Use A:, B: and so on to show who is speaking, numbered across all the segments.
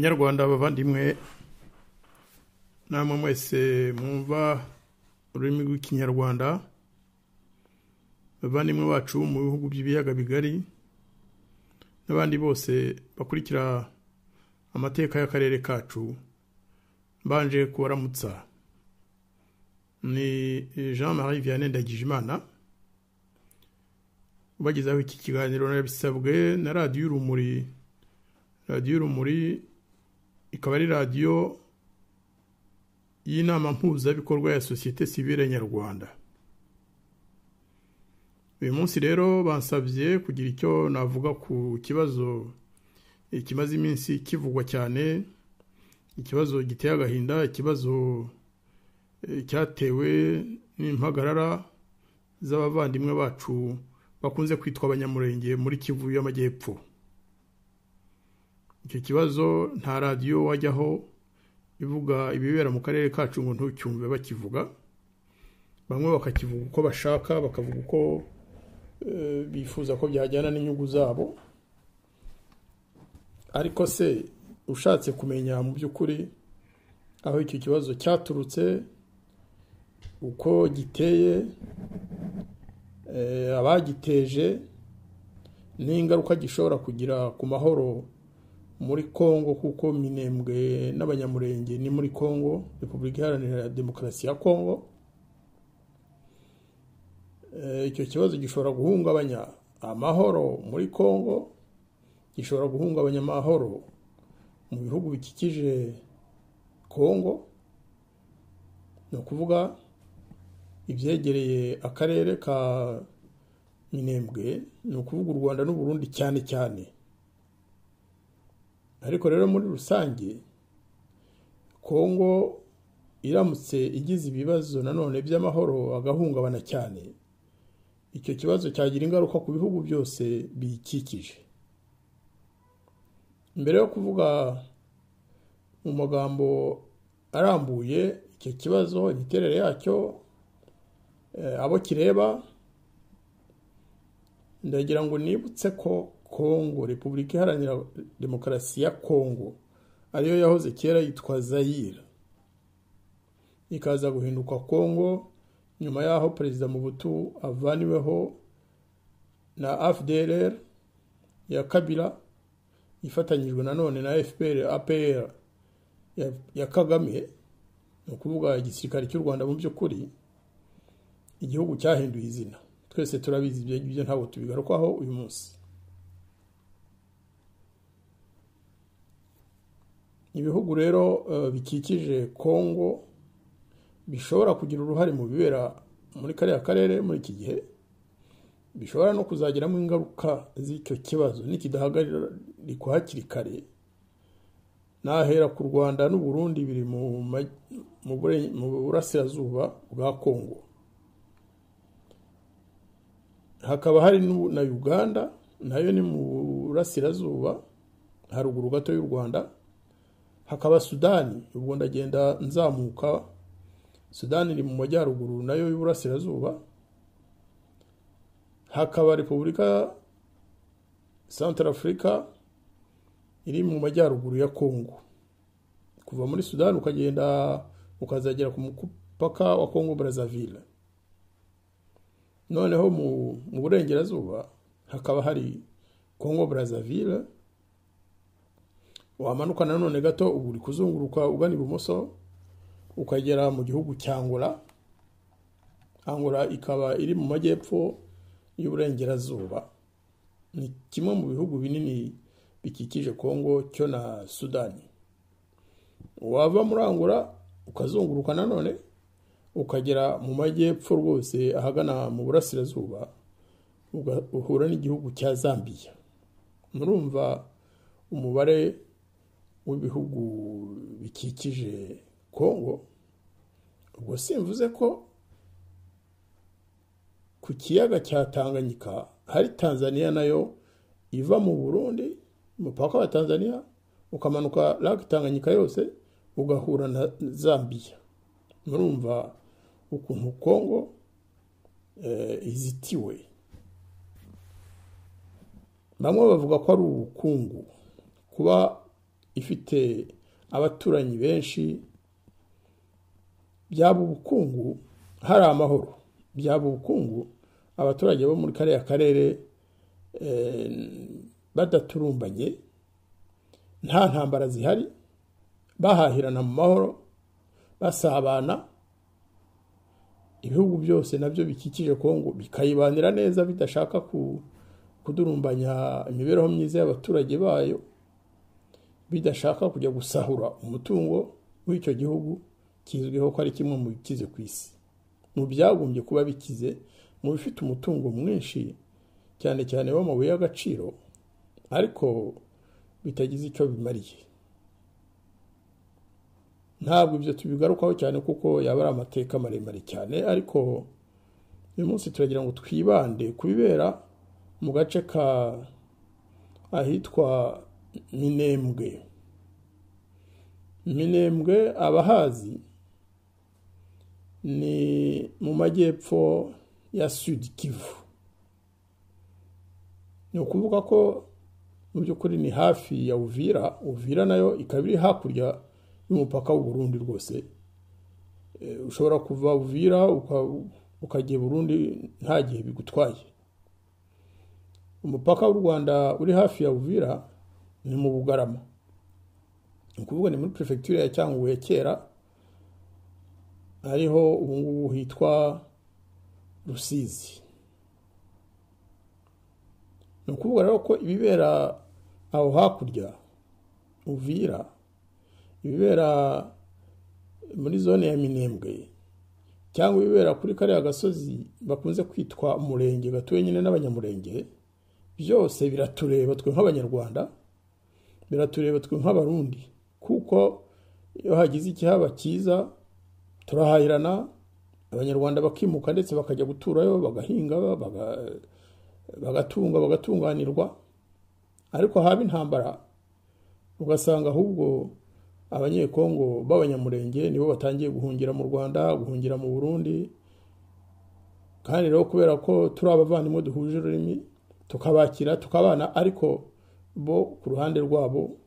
A: Banyarwanda bavandimwe namwe mwese mwumva ururimi rw'ikinyarwanda, bavandimwe bacu mu bihugu by'ibiyaga bigari n'abandi bose bakurikira amateka y'akarere kacu, mbanje kubaramutsa. Ni Jean-Marie Vianney Ndagijimana ubagezaho iki kiganiro nabisabwe na Radio Urumuri. Radio Urumuri ikaba ari radio y'inama mpuzabikorwa ya Société Civile Nyarwanda. Uyu munsi rero bansabye kugira icyo navuga ku kibazo kimaze iminsi kivugwa cyane, ikibazo giteye agahinda, ikibazo cyatewe n'impagarara z'abavandimwe bacu bakunze kwitwa abanyamurenge muri Kivu y'Amajyepfo. Icyo kibazo nta radio wajyaho ivuga ibibera mu karere kacu ngo ntucyumve bakivuga. Bamwe bakakivuga uko bashaka, bakavuga uko bifuza ko byajyana n'inyungu zabo. Ariko se ushatse kumenya mu by'ukuri aho icyo kibazo cyaturutse, uko giteye, abagiteje n'ingaruka gishobora kugira ku mahoro muri Kongo, kuko Minembwe n'abanyamurenge ni muri Kongo, Repubulika Iharanira Demokarasi ya Kongo, icyo kibazo gishobora guhungabanya amahoro muri Kongo, gishobora guhungabanya amahoro mu bihugu bikikije Kongo, no kuvuga ibyegereye akarere ka Minembwe, no kuvuga u Rwanda n'u Burundi cyane cyane. Ariko rero muri rusange Kongo iramutse igize ibibazo nanone by'amahoro agahungabana cyane, icyo kibazo cyagira ingaruka ku bihugu byose biyikikije. Mbere yo kuvuga mu magambo arambuye icyo kibazo, imiterere yacyo, abo kireba, ndagira ngo nibutse ko Kongo, Repubulika Iharanira Demokarasi ya Kongo, ariyo yahoze kera yitwa Zaire, ikaza guhinduka Kongo nyuma yaho Perezida Mobutu avaniweho na FDLR ya Kabila, ifatanyijwe nanone na FPR APR ya Kagame, no kuvuga igisirikare cy'u Rwanda. Mu by'ukuri igihugu cyahinduye izina, twese turabizi ibyo ntabwo tubigarukaho uyu munsi. Ibihugu rero bikikije Kongo bishobora kugira uruhare mu bibera muri kariya karere muri iki gihe, bishobora no kuzagiramo ingaruka z'icyo kibazo nikidahagarikwa hakiri kare. Nahera ku Rwanda n'u Burundi biri mu burasirazuba bwa Kongo. Hakaba hari na Uganda, nayo ni mu burasirazuba haruguru gato y'u Rwanda. Hakaba Sudani, ubwo ndagenda nzamuka, Sudani iri mu majyaruguru nayo y'uburasirazuba. Hakaba Repubulika Centrafrica iri mu majyaruguru ya Kongo. Kuva muri Sudani ukagenda ukazagera ku mupaka wa Kongo Brazzaville. Noneho mu burengerazuba hakaba hari Kongo Brazzaville. Wamanuka nanone gato ubu uri kuzunguruka ugana ibumoso ukagera mu gihugu cya Angola. Angola ikaba iri mu majyepfo y'uburengerazuba. Ni kimwe mu bihugu binini bikikije Kongo cyo na Sudani. Wava muri Angola ukazunguruka nanone ukagera mu majyepfo rwose ahagana mu burasirazuba, uhura n'igihugu cya Zambia. Murumva umubare w'ibihugu bikikije Kongo. Ubwo simvuze ko ku kiyaga cya Tanganyika hari Tanzania nayo iva mu Burundi, umupaka wa Tanzania ukamanuka Lake Tanganyika yose ugahura na Zambia. Murumva ukuntu Kongo izitiwe. Bamwe bavuga ko ari ubukungu kuba ifite abaturanyi benshi, byaba ubukungu hari amahoro, byaba ubukungu abaturage bo muri kariya karere badaturumbanye, nta ntambara zihari, bahahirana mu mahoro, basabana, ibihugu byose nabyo bikikije Kongo bikayibanira neza bidashaka kudurumbanya imibereho myiza y'abaturage bayo, bidashaka kujya gusahura umutungo w'icyo gihugu kizwiho ko ari kimwe mu bikize ku isi, mu byagombye kuba bikize, mu bifite umutungo mwinshi cyane cyane w'amabuye y'agaciro, ariko bitagize icyo bimariye. Ntabwo ibyo tubigarukaho cyane kuko yaba ari amateka maremare cyane, ariko uyu munsi turagira ngo twibande kubibera mu gace ahitwa Minembwe. Minembwe abahazi ni mu majyepfo ya Sud Kivu. Ni ukuvuga ko mu by'ukuri ni hafi ya Uvira. Uvira nayo ikaba iri hakurya y'umupaka w'u Burundi rwose. Ushobora kuva Uvira ukajya Burundi nta gihe bigutwaye. Umupaka w'u Rwanda uri hafi ya Uvira ni mu Bugarama. Ni ukuvuga ni muri prefecture ya Cyangugu ya kera, ariho ubu ngubu hitwa Rusizi. Ni ukuvuga rero ko ibibera aho hakurya Uvira, ibibera muri zone ya Minembwe, cyangwa ibibera kuri kariya gasozi bakunze kwitwa umurenge gatuwe nyine n'abanyamurenge, byose biratureba twe nk'abanyarwanda, biratureba twe nk'abarundi, kuko iyo hagize ikihaba cyiza turahahirana, abanyarwanda bakimuka ndetse bakajya guturayo, bagahinga, bagatunga, bagatunganirwa. Ariko haba intambara ugasanga ahubwo abanyekongo b'abanyamurenge nibo batangiye guhungira mu Rwanda, guhungira mu Burundi. Kandi rero kubera ko turi abavandimwe duhuje ururimi, tukabakira tukabana, ariko bo ku ruhande rwabo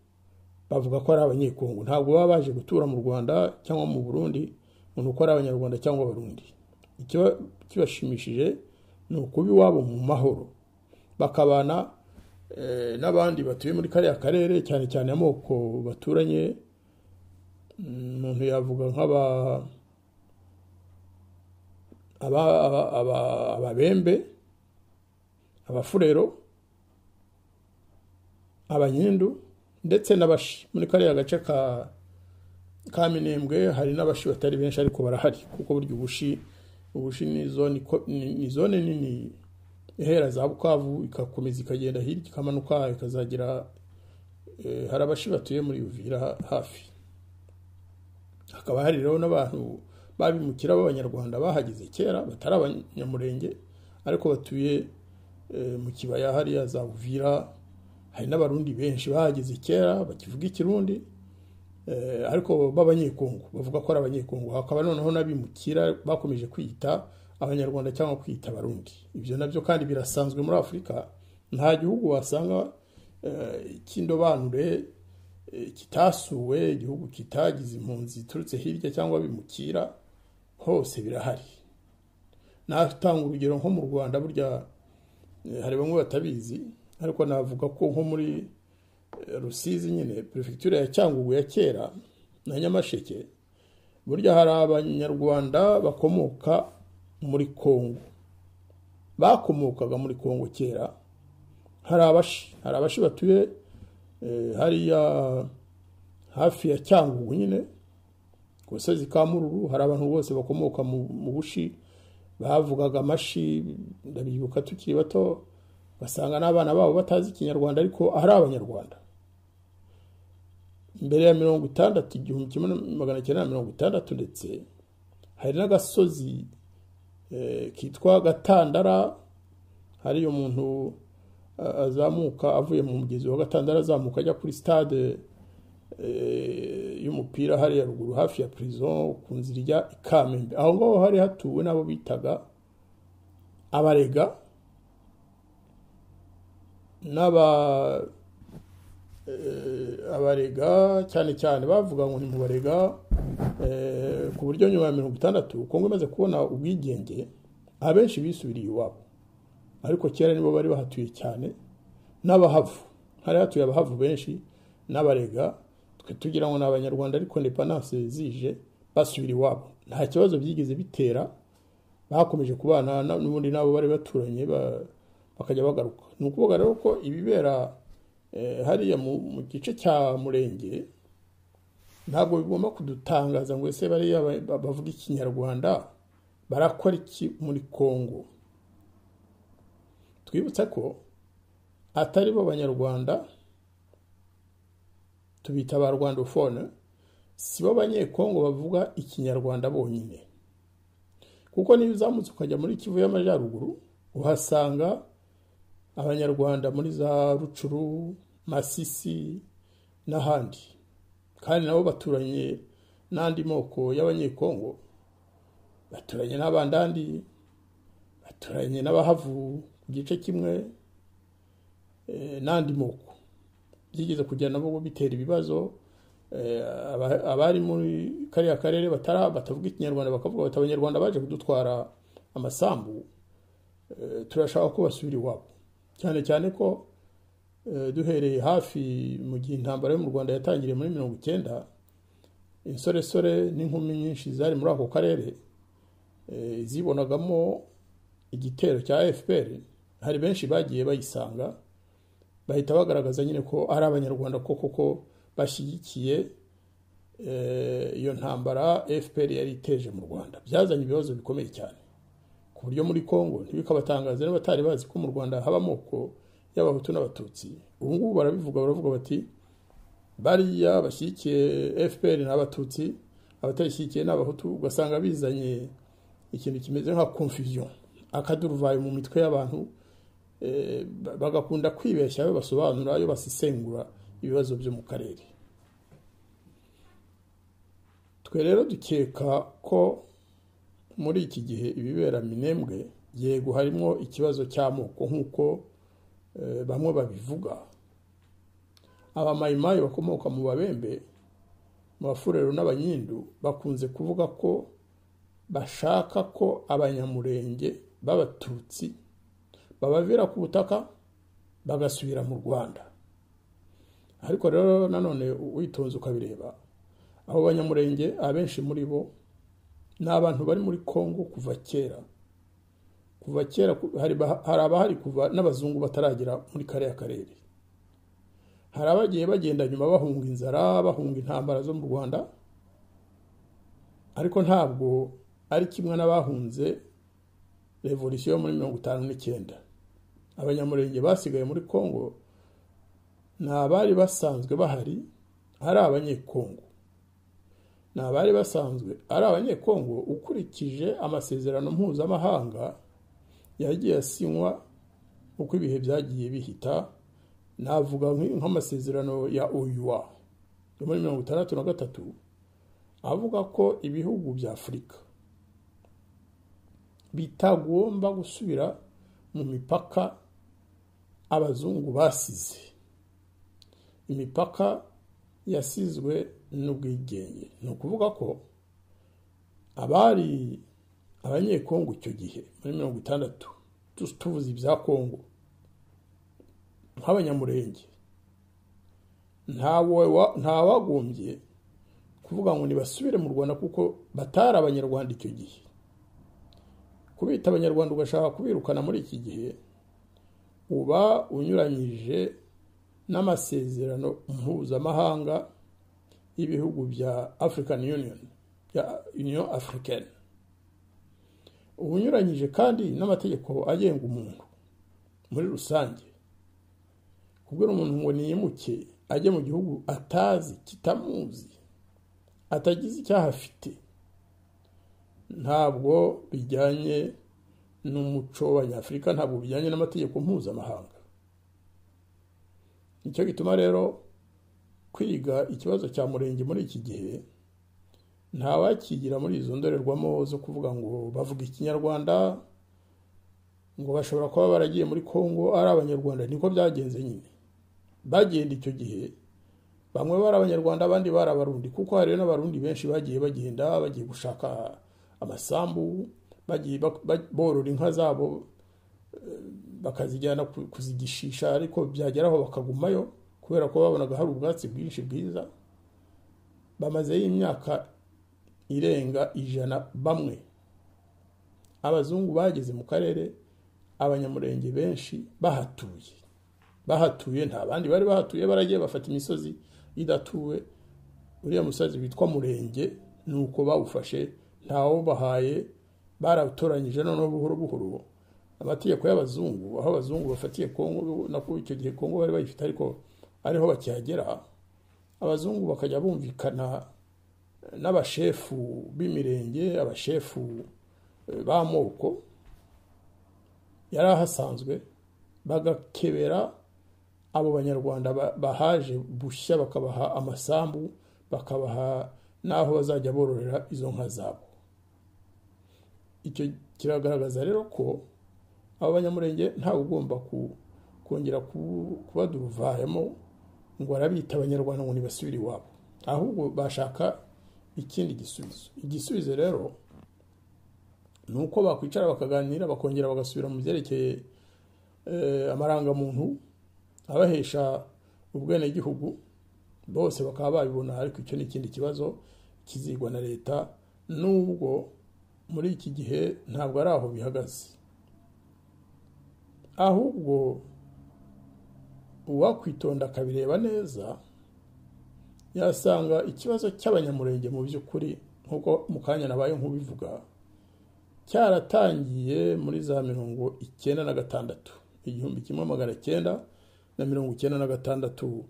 A: bavuga ko ari abanyekongo, ntabwo baba baje gutura mu Rwanda cyangwa mu Burundi ngo uko ari abanyarwanda cyangwa abarundi. Icyo kibashimishije ni ukuba iwabo mu mahoro, bakabana n'abandi batuye muri kariya karere, cyane cyane amoko baturanye. Umuntu yavuga ababembe, abafurero, abanyendu ndetse n'abashi. Muri kariya gace ka Minembwe hari n'abashi batari benshi ariko barahari, kuko buryo ubushi ni zone nini ihera za Bukavu ikakomeza ikagenda hirya ikamanuka ikazagira, hari abashi batuye muri Uvira hafi. Hakaba hari rero n'abantu babimukira b'abanyarwanda bahagize kera batari abanyamurenge, ariko batuye mu kibaya hariya za Uvira. Hari n'abarundi benshi bahagize kera bakivuga ikirundi, ariko b'abanyekongo bavuga ko ari abanyekongo. Hakaba noneho n'abimukira bakomeje kwita abanyarwanda cyangwa kwita abarundi. Ibyo nabyo kandi birasanzwe muri Afurika. Nta gihugu wasanga cy'indobanure kitasuwe, igihugu kitagize impunzi turutse hirya cyangwa bimukira, hose birahari. Natanga urugero nko mu Rwanda, burya hari bamwe batabizi, ariko navuga ko nko muri Rusizi nyine prefecture ya Cyangugu ya kera na Nyamasheke, burya hari abanyarwanda bakomoka muri Kongo, bakomokaga muri Kongo kera. Hari abashi batuye hariya hafi ya Cyangugu nyine ku Gasozi ka Mururu. Hari abantu bose bakomoka mu bushi bavugaga amashi, ndabibuka tukiri bato, basanga n'abana babo batazi ikinyarwanda ariko ari abanyarwanda. Mbere ya 1960 ndetse hari n'agasozi kitwa Gatandara. Hari umuntu azamuka avuye mu mugezi wa Gatandara, azamuka ajya kuri stade y'umupira hariya ruguru hafi ya prison ku nzira ijya i Kamembe. Aho ngaho hari hatuwe n'abo bitaga abarega abarega cyane cyane bavuga ngo ni mu barega ku buryo nyuma ya 60 Kongo imaze kubona ubwigenge abenshi bisubiriye iwabo, ariko kera nibo bari bahatuye cyane n'abahavu, hari hatuye abahavu benshi n'abarega, twe tugira ngo n'abanyarwanda, ariko independence zije basubira iwabo, nta kibazo byigeze bitera, bakomeje kubana n'ubundi nabo bari baturanye bakajya bagaruka. Ni ukuvuga rero ko ibibera hariya mu gice cya Murenge ntabwo bigomba kudutangaza ngo ese bariya bavuga ikinyarwanda barakora iki muri Kongo. Twibutse ko atari bo banyarwanda, tubita ba rwandophone, si bo banyekongo bavuga ikinyarwanda bonyine, kuko niyo uzamutse ukajya muri Kivu y'Amajyaruguru uhasanga abanyarwanda muri za Rucuru, Masisi n'ahandi, kandi nabo baturanye n'andi moko y'abanyekongo, baturanye n'abandandi, baturanye n'abahavu ku gice kimwe n'andi moko. Byigeze kujyana nabo bitera ibibazo, abari muri kariya karere batavuga ikinyarwanda bakavuga bati abanyarwanda baje kudutwara amasambu, turashaka ko basubira iwabo, cyane cyane ko duhereye hafi mu gihe intambara yo mu Rwanda yatangiriye muri 1990, insoresore n'inkumi nyinshi zari muri ako karere zibonagamo igitero cya FPR. Hari benshi bagiye bayisanga, bahita bagaragaza nyine ko ari abanyarwanda koko bashyigikiye iyo ntambara FPR yari iteje mu Rwanda. Byazanye ibibazo bikomeye cyane ku buryo muri Kongo ntibikabatangaza n'abatari bazi ko mu Rwanda haba amoko y'abahutu n'abatutsi. Ubu ngubu baravuga bati bariya bashyigikiye FPR n'abatutsi, abatayishyigikiye n'abahutu. Ugasanga bizanye ikintu kimeze nka confusion, akaduruvayo mu mitwe y'abantu, bagakunda kwibeshya ayo basobanura, ayo basisengura ibibazo byo mu karere. Twe rero dukeka ko muri iki gihe ibibera Minembwe yego harimo ikibazo cy'amoko nk'uko bamwe babivuga. Abamayimayi bakomoka mu Babembe, mu Bafurero n'Abanyindu bakunze kuvuga ko bashaka ko abanyamurenge b'abatutsi babavira ku butaka bagasubira mu Rwanda. Ariko rero nanone witonze ukabireba, abo banyamurenge abenshi muri bo ni abantu bari muri Kongo kuva kera. Hari abahari kuva n'abazungu bataragera muri kariya karere. Hari abagiye bagenda nyuma bahunga inzara, bahunga intambara zo mu Rwanda, ariko ntabwo ari kimwe n'abahunze revolution muri 1959. Abanyamurenge basigaye muri Kongo ni abari basanzwe bahari ari abanyekongo, ni abari basanzwe ari abanyekongo ukurikije amasezerano mpuzamahanga yagiye asinywa uko ibihe byagiye bihita. Navuga nk'amasezerano ya OUA yo muri 1963 avuga ko ibihugu bya Afurika bitagomba gusubira mu mipaka abazungu basize. Imipaka yasizwe n'ubwigenge. Ni ukuvuga ko abari abanyekongo icyo gihe muri 1960 tuvuze ibya Kongo nk'abanyamurenge, ntawagombye kuvuga ngo nibasubire mu Rwanda kuko batari abanyarwanda icyo gihe. Kubita abanyarwanda ugashaka kubirukana muri iki gihe uba unyuranyije n'amasezerano mpuzamahanga y'ibihugu bya African Union, ya Union Africaine. Ubunyuranyije kandi n'amategeko agenga umuntu muri rusange. Kubwira umuntu ngo niyimuke ajye mu gihugu atazi, kitamuzi, atagize icyaha afite, ntabwo bijyanye n'umuco w'Abanyafurika, ntabwo bijyanye n'amategeko mpuzamahanga. Nicyo gituma rero kwiga ikibazo cya Murenge muri iki gihe ntawakigira muri izo ndorerwamo zo kuvuga ngo bavuga ikinyarwanda, ngo bashobora kuba baragiye muri Kongo ari abanyarwanda. Niko byagenze nyine. Bagenda icyo gihe bamwe bari abanyarwanda abandi bari abarundi, kuko hari n'abarundi benshi bagiye bagenda bagiye gushaka amasambu, bagiye borora inka zabo bakazijyana kuzigishisha, ariko byageraho bakagumayo kubera ko babonaga hari ubwatsi bwinshi bwiza. Bamazeyo imyaka irenga 100 bamwe. Abazungu bageze mu karere, abanyamurenge benshi bahatuye nta bandi bari bahatuye, baragiye bafata imisozi idatuwe. Uriya musozi witwa Murenge nuko bawufashe, ntawo bahaye, barawutoranyije none buhoro buhoro. Amategeko y'abazungu, aho abazungu bafatiye Kongo, nako icyo gihe Kongo bari bayifite, ariko ariho bakihagera, abazungu bakajya bumvikana n'abashefu b'imirenge, abashefu b'amoko yari ahasanzwe, bagakebera abo banyarwanda bahaje bushya, bakabaha amasambu, bakabaha n'aho bazajya bororera izo nka zabo. Icyo kiragaragaza rero ko abo banyamurenge nta ugomba kongera kubaduruvayemo ngo arabita abanyarwanda ngo nibasubire iwabo, ahubwo bashaka ikindi gisubizo. Igisubizo rero nuko bakwicara bakaganira, bakongera bagasubira mu byerekeye amarangamuntu abahesha ubwene gihugu, bose bakaba babibona. Ariko icyo ni ikindi kibazo kizigwa na leta, nubwo muri iki gihe ntabwo ari aho bihagaze. Ahubwo uwakwitonda akabireba neza, yasanga ikibazo cy'abanyamurenge mu by'ukuri, nkuko mu kanya nabaye nk'ubivuga, cyaratangiye muri za 1996, 1996,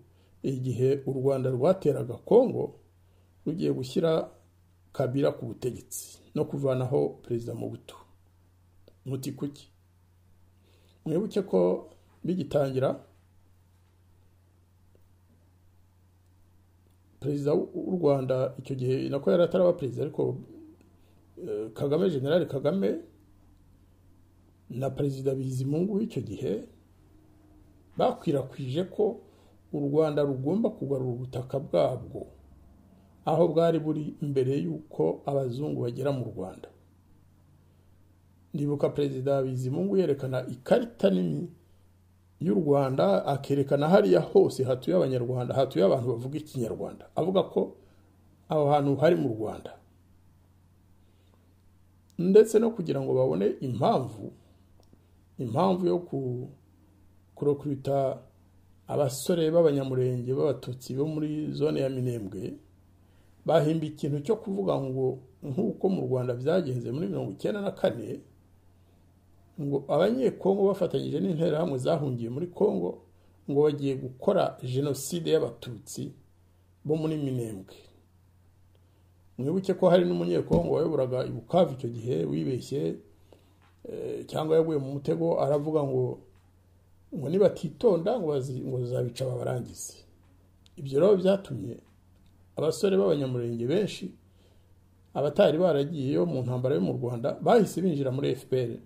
A: igihe u Rwanda rwateraga Kongo rugiye gushyira Kabila ku butegetsi no kuvanaho Perezida Mobutu. Muti kuki? Mwibuke ko bigitangira Perezida w'u Rwanda icyo gihe nako yari ataraba perezida, ariko Kagame, General Kagame na Perezida Bizimungu icyo gihe bakwirakwije ko u Rwanda rugomba kugarura ubutaka bwabwo aho bwari buri imbere y'uko abazungu bagera mu Rwanda. Ndibuka Perezida Bizimungu yerekana ikarita nini y'u Rwanda, akerekana hariya hose hatuye abanyarwanda, hatuye abantu bavuga ikinyarwanda, avuga ko aho hantu hari mu Rwanda. Ndetse no kugira ngo babone impamvu yo kurokurita abasore b'abanyamurenge b'abatutsi bo muri zone ya Minembwe, bahimba ikintu cyo kuvuga ngo nk'uko mu Rwanda byagenze muri 1994, ngo abanyekongo bafatanyije n'interahamwe zahungiye muri Kongo ngo bagiye gukora jenoside y'abatutsi bo muri Minembwe. Mwibuke ko hari n'umunyekongo wayoboraga i Bukavu icyo gihe wibeshye cyangwa yaguye mu mutego, aravuga ngo nibatitonda ngo zabica babarangize. Ibyo rero byatumye abasore b'abanyamurenge benshi abatari baragiyeyo mu ntambara yo mu Rwanda bahise binjira muri FPR,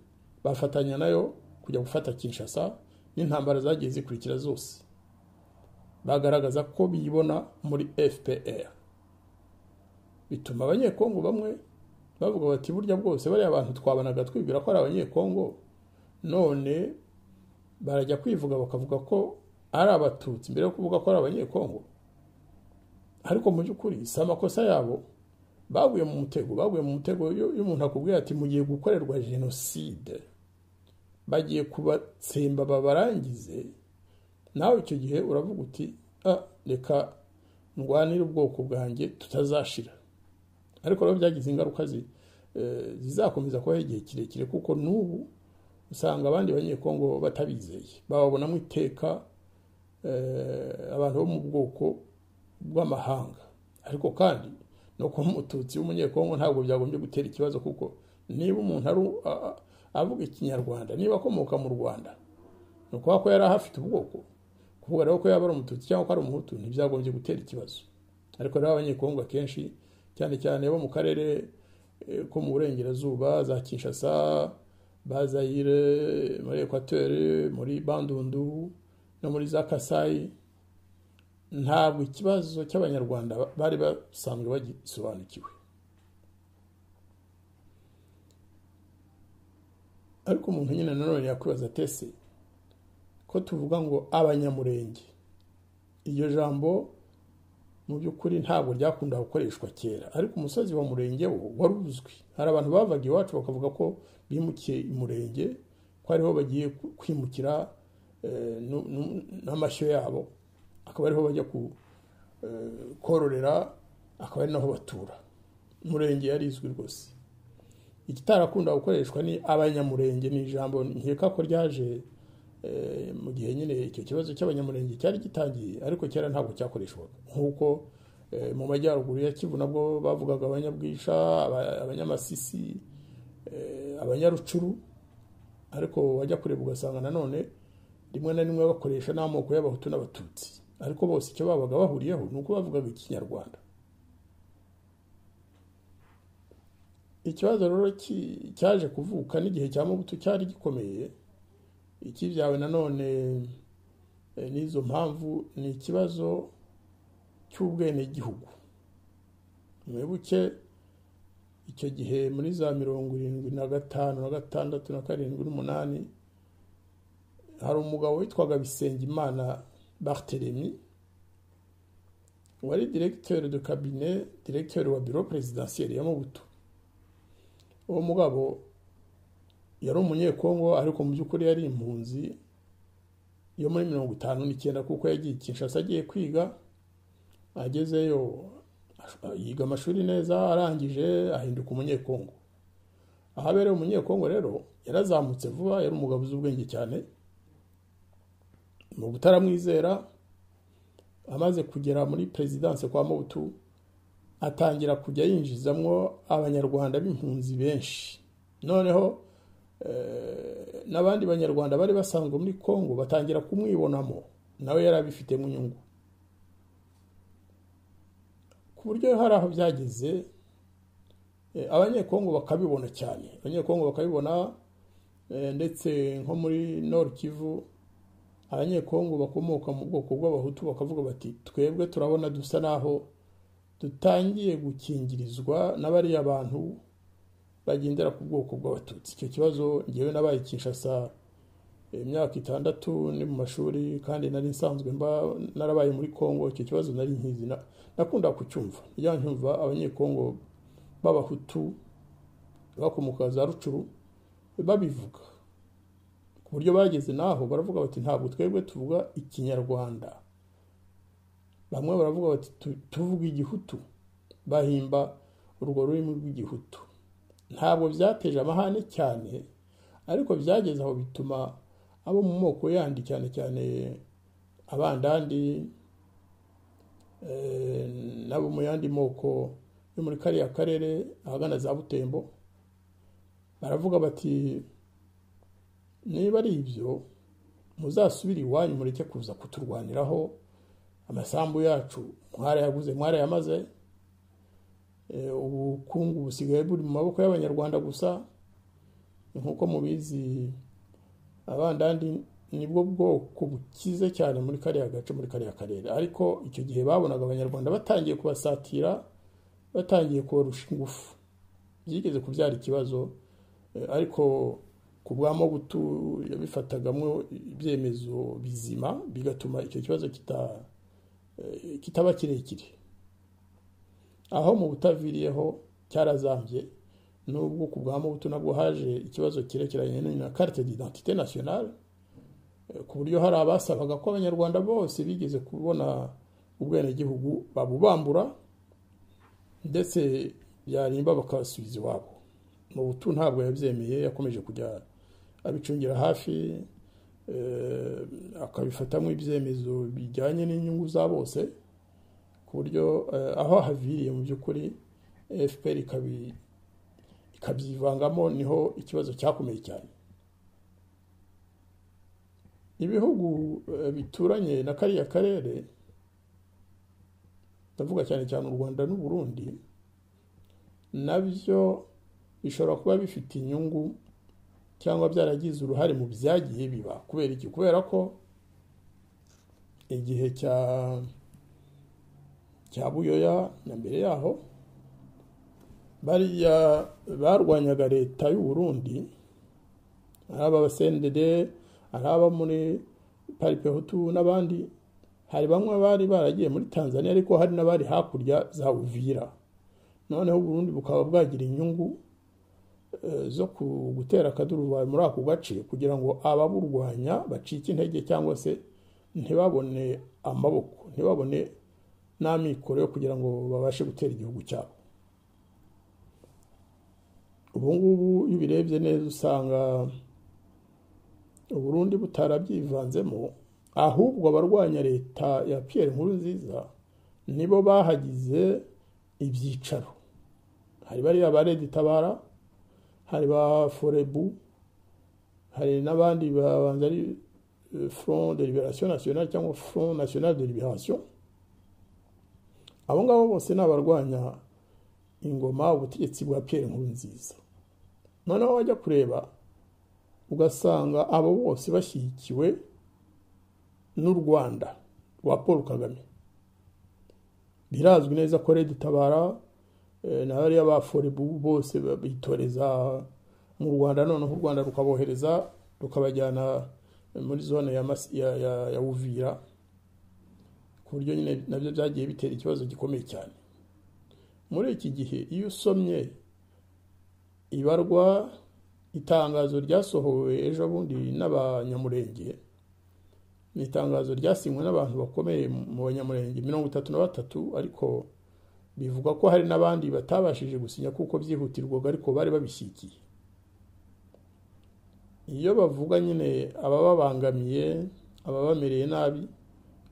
A: bafatanya nayo kujya gufata Kinshasa n'intambara zagiye zikurikira zose. Bagaragaza ko bibona muri FPR, bituma abanyekongo bamwe bavuga bati burya bwose bari abantu twabanaga twibwira ko ari abanyekongo, none barajya kwivuga bakavuga ko ari abatutsi mbere yo kuvuga ko ari abanyekongo. Ariko mu by'ukuri si amakosa yabo, baguye mu mutego y'umuntu akubwira ati mugiye gukorerwa jenoside, bagiye kubatsemba babarangize. Nawe icyo gihe uravuga uti reka ndwanire ubwoko bwanjye tutazashira. Ariko rero byagize ingaruka zizakomeza kubaho igihe kirekire, kuko n'ubu usanga abandi banyekongo batabizeye, bababonamo iteka abantu bo mu bwoko bw'amahanga. Ariko kandi no kuba umututsi w'umunyekongo ntabwo byagombye gutera ikibazo, kuko niba umuntu avuga ikinyarwanda, niba akomoka mu Rwanda, no kuba ko yari ahafite ubwoko, kuvuga rero ko yaba ari umututsi cyangwa ko ari umuhutu ntibyagombye gutera ikibazo. Ariko rero abanyekongo akenshi cyane cyane bo mu karere ko mu burengerazuba, za Kinshasa, Bazayire, muri Equateur, muri Bandundu no muri za Kasai, ntabwo ikibazo cy'abanyarwanda bari basanzwe bagisobanukiwe. Ariko umuntu nyine nanone yakwibaza atese ko tuvuga ngo abanyamurenge, iryo jambo mu by'ukuri ntabwo ryakunda gukoreshwa kera, ariko umusozi wa Murenge wo wari uzwi. Hari abantu bavaga iwacu bakavuga ko bimukiye i Murenge, ko ariho bagiye kwimukira n'amashyo yabo, akaba ariho bajya kororera, akaba ari naho batura. Murenge yari izwi rwose. Ikitarakunda gukoreshwa ni abanyamurenge, ni ijambo nkeka ko ryaje mu gihe nyine icyo kibazo cy'abanyamurenge cyari gitangiye, ariko kera ntabwo cyakoreshwaga. Nk'uko mu majyaruguru ya Kivu nabwo bavugaga abanyabwisha, abanyamasisi, abanyarucuru, ariko wajya kureba ugasanga nanone rimwe na rimwe bakoresha n'amoko y'abahutu n'abatutsi, ariko bose icyo babaga bahuriyeho ni uko bavugaga ikinyarwanda. Ikibazo rero cyaje kuvuka n'igihe cya Mobutu cyari gikomeye. Ikibyawe nanone n'izo mpamvu ni ikibazo cy'ubwenegihugu. Mwibuke icyo gihe muri za 75 na 6 na 7 n'8 hari umugabo witwaga Bisengimana Barthélemy, wari directeur de cabinet, directeur wa bureau présidentiel ya Mobutu. Uwo mugabo yari umunyekongo, ariko mu by'ukuri yari impunzi yo muri 59 kuko yagiye Kinshasa agiye kwiga. Agezeyo yiga amashuri neza, arangije ahinduka umunyekongo. Ahabereye umunyekongo rero yarazamutse vuba, yari umugabo uzi ubwenge cyane. Mu butaramwizera, amaze kugera muri presidence kwa Mobutu, atangira kujya yinjizamwo abanyarwanda b'impunzi benshi. Noneho n'abandi banyarwanda bari basanzwe muri Kongo batangira kumwibonamo, nawe yarabifite mu nyungu, ku buryo hari aho byageze abanyekongo bakabibona cyane. Abanyekongo bakabibona, ndetse nko muri Nord Kivu abanyekongo bakomoka mu bwoko bw'abahutu bakavuga bati twebwe turabona dusa naho dutangiye gukingirizwa n'abari abantu bagendera ku bwoko bw'abatutsi. Icyo kibazo ngewe nabaye Kinshasa imyaka 6 ni mu mashuri, kandi nari nsanzwe narabaye muri Kongo. Icyo kibazo nari nkizi, nakunda kucyumva. Yancyumva abanyekongo b'abahutu bakomoka za Rucuru babivuga, ku buryo bageze naho baravuga bati ntabwo twebwe tuvuga ikinyarwanda, bamwe baravuga bati tuvuga igihutu, bahimba urwo rurimi rw'igihutu. Ntabwo byateje amahane cyane, ariko byageze aho bituma abo mu moko yandi, cyane cyane abandandi nabo mu yandi moko yo muri kariya karere ahagana za Butembo, baravuga bati niba ari ibyo muzasubira iwanyu, mureke kuza kuturwaniraho, amasambu yacu mwarayaguze, mwarayamaze, ubukungu busigaye buri mu maboko y'abanyarwanda gusa. Nkuko mubizi abandandi nibwo bwoko bukize cyane muri kariya gace, muri kariya karere, ariko icyo gihe babonaga abanyarwanda batangiye kubasatira, batangiye kubarusha ingufu, byigeze kubyara ikibazo. Ariko ku bwa Mobutu yabifatagamo ibyemezo bizima, bigatuma icyo kibazo kitaba kirekire. Aho mu butaviriyeho cyarazambye, nubwo ku bwa Mobutu nabwo haje ikibazo kirekeranye na carte d'identité nationale, ku buryo hari abasabaga ko abanyarwanda bose bigeze kubona ubwenegihugu babubambura, ndetse byarimba bakasubiza iwabo. Mobutu ntabwo yabyemeye, yakomeje kujya abicungira hafi, akabifatamo ibyemezo bijyanye n'inyungu za bose, ku buryo aho haviriye mu by'ukuri FPR ikabyivangamo, niho ikibazo cyakomeye cyane. Ibihugu bituranye na kariya karere, ndavuga cyane cyane u Rwanda n'u Burundi, nabyo bishobora kuba bifite inyungu cyangwa byaragize uruhare mu byagiye biba. Kubera iki? Kubera ko igihe cya Buyoya na mbere yaho bariya barwanyaga leta y'u Burundi, araba abasendede, araba muri Paripehutu n'abandi. Hari bamwe bari baragiye muri Tanzania, ariko hari n'abari hakurya za Uvira. Noneho Burundi bukaba bwagira inyungu zo gutera akaduruvayo muri ako gace kugira ngo ababurwanya bacike intege cyangwa se ntibabone amaboko, ntibabone n'amikoro yo kugira ngo babashe gutera igihugu cyabo. Ubu ngubu iyo ubirebye neza usanga Uburundi butarabyivanzemo, ahubwo abarwanya leta ya Pierre Nkurunziza nibo bahagize ibyicaro. Hari bariya ba Red Tabara, hari ba Forebu, hari n'abandi babanza ari Front de Libération Nationale cyangwa Front National de Libération. Abo ngabo bose n'abarwanya ingoma ubutegetsi bwa Pierre Nkurunziza. Noneho wajya kureba ugasanga abo bose bashyigikiwe n'u Rwanda rwa Paul Kagame. Birazwi neza ko Red Tabara na bariya ba Forebu bose bitoreza mu Rwanda, noneho u Rwanda rukabohereza rukabajyana muri zone ya Uvira, ku buryo nyine nabyo byagiye bitera ikibazo gikomeye cyane. Muri iki gihe iyo usomye ibarwa itangazo ryasohowe ejo bundi n'abanyamurenge, ni itangazo ryasinywe n'abantu bakomeye mu banyamurenge 33, ariko bivuga ko hari n'abandi batabashije gusinya kuko byihutirwaga, ariko bari babishyigikiye. Iyo bavuga nyine abababangamiye, ababamereye nabi,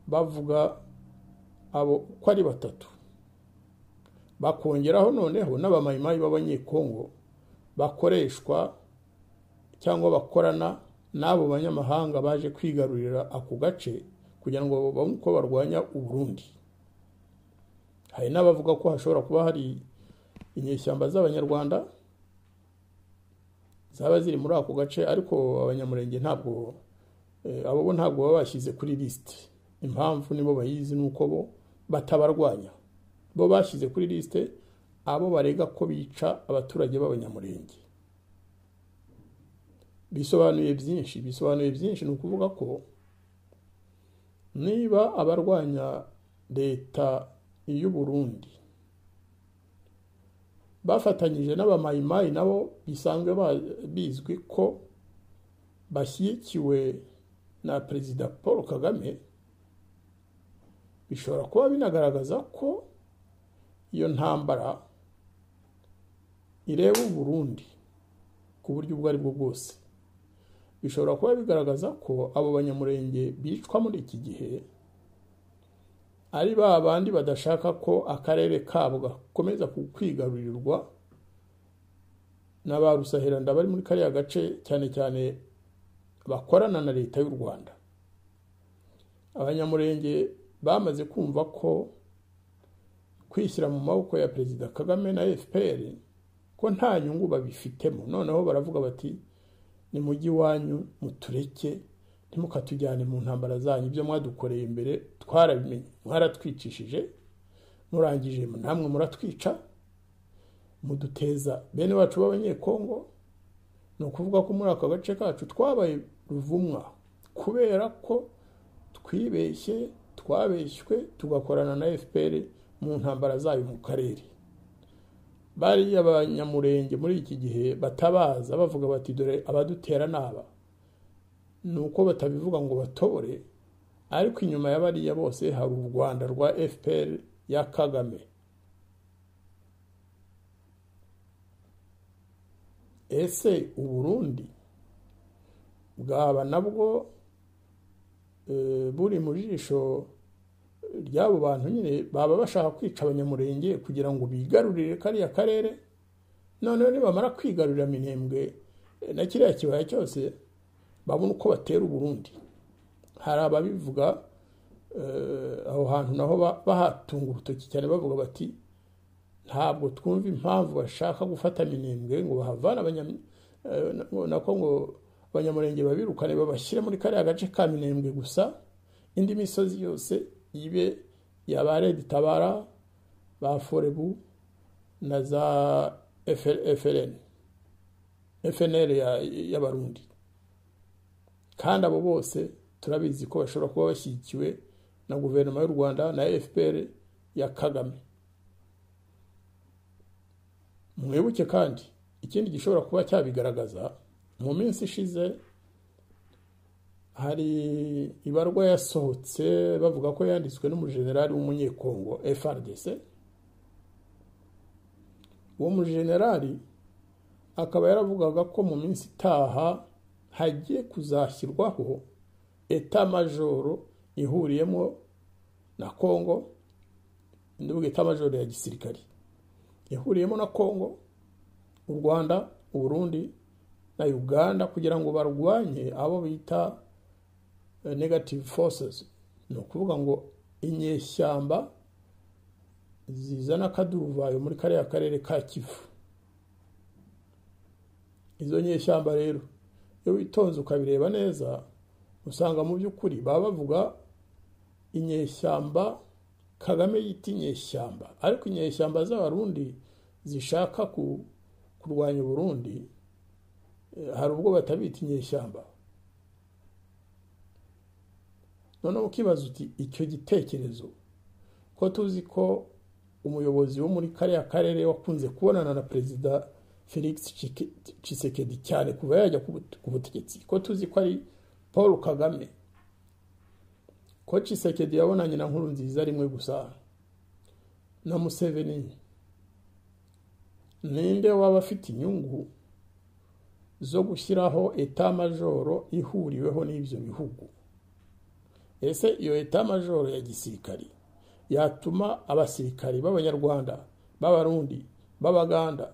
A: bavuga abo ko ari 3, bakongeraho noneho n'abamayimayi b'abanyekongo bakoreshwa cyangwa bakorana n'abo banyamahanga baje kwigarurira ako gace kugira ngo babone uko barwanya u Burundi. Hari n'abavuga ko hashobora kuba hari inyeshyamba z'abanyarwanda zaba ziri muri ako gace, ariko abanyamurenge ntabwo abo ntabwo babashyize kuri liste. Impamvu nibo bayizi nuko bo batabarwanya. Bo bashyize kuri liste abo barega ko bica abaturage b'abanyamurenge. Bisobanuye byinshi, ni ukuvuga ko niba abarwanya leta y'u Burundi bafatanyije n'abamayimayi nabo bisanzwe bizwi ko bashyigikiwe na Perezida Paul Kagame, bishobora kuba binagaragaza ko iyo ntambara ireba u Burundi ku buryo ubwo ari bwo bwose. Bishobora kuba bigaragaza ko abo banyamurenge bicwa muri iki gihe ari ba bandi badashaka ko akarere kabo gakomeza kwigarurirwa n'aba rusahiranda bari muri kariya gace, cyane cyane bakorana na leta y'u Rwanda. Abanyamurenge bamaze kumva ko kwishyira mu maboko ya Perezida Kagame na FPR ko nta nyungu babifitemo. Noneho baravuga bati ni mujyi wanyu mutureke, ntimukatujyane mu ntambara zanyu, ibyo mwadukoreye imbere twarabimenye, mwaratwicishije, murangije namwe muratwica, muduteza bene wacu b'abanyekongo. Ni ukuvuga ko muri aka gace kacu twabaye ruvumwa kubera ko twabeshywe tugakorana na FPR mu ntambara zayo mu karere. Bari abanyamurenge muri iki gihe batabaza bavuga bati dore abadutera naba, nuko batabivuga ngo batobore, ariko inyuma y'abariya bose hari u Rwanda rwa FPR ya Kagame. Ese u Burundi bwaba nabwo buri mu jisho ry'abo bantu nyine baba bashaka kwica abanyamurenge kugira ngo bigarurire kariya karere? Noneho nibamara kwigarurira Minembwe na kiriya kibaya cyose babona uko batera u Burundi. Hari ababivuga aho hantu naho bahatunga urutoki cyane, bavuga bati ntabwo twumva impamvu bashaka gufata Minembwe ngo bahavana abanyamurenge babirukane babashyire muri kariya gace ka Minembwe gusa, indi misozi yose ibe yaba Red Tabara, ba forebu na za FNL y'abarundi, kandi abo bose turabizi ko bashobora kuba bashyigikiwe na guverinoma y'u Rwanda na FPR ya Kagame. Mwibuke kandi ikindi gishobora kuba cyabigaragaza, mu minsi ishize hari ibarwa yasohotse bavuga ko yanditswe n'umujenerali w'umunyekongo FRDC. Uwo mujenerali akaba yaravugaga ko mu minsi itaha hagiye kuzashyirwaho eta majoro ihuriyemo na Kongo, ndavuga eta majoro ya gisirikari ihuriyemo na Kongo, u Rwanda, u Burundi na Uganda, kugira ngo barwanye abo bita negative forces, no kuvuga ngo inyeshyamba zizana akaduruvayo muri kariya karere ka Kivu. Izo nyeshyamba rero iyo witonze ukabireba neza usanga mu by'ukuri baba bavuga inyeshyamba Kagame yita inyeshyamba, ariko inyeshyamba z'abarundi zishaka kurwanya Burundi hari ubwo batabita inyeshyamba. None ukibaza uti icyo gitekerezo ko tuzi ko umuyobozi wo muri kariya karere wakunze kubonana na Perezida Felix Tshisekedi cyane kuva yajya ku butegetsi, ko tuzi ko ari Paul Kagame, ko Tshisekedi yabonanye na Nkurunziza rimwe gusa na Museveni, ninde waba afite inyungu zo gushyiraho eta majoro ihuriweho n'ibyo bihugu? Ese iyo eta majoro ya gisirikari yatuma abasirikari b'abanyarwanda, b'abarundi, b'abaganda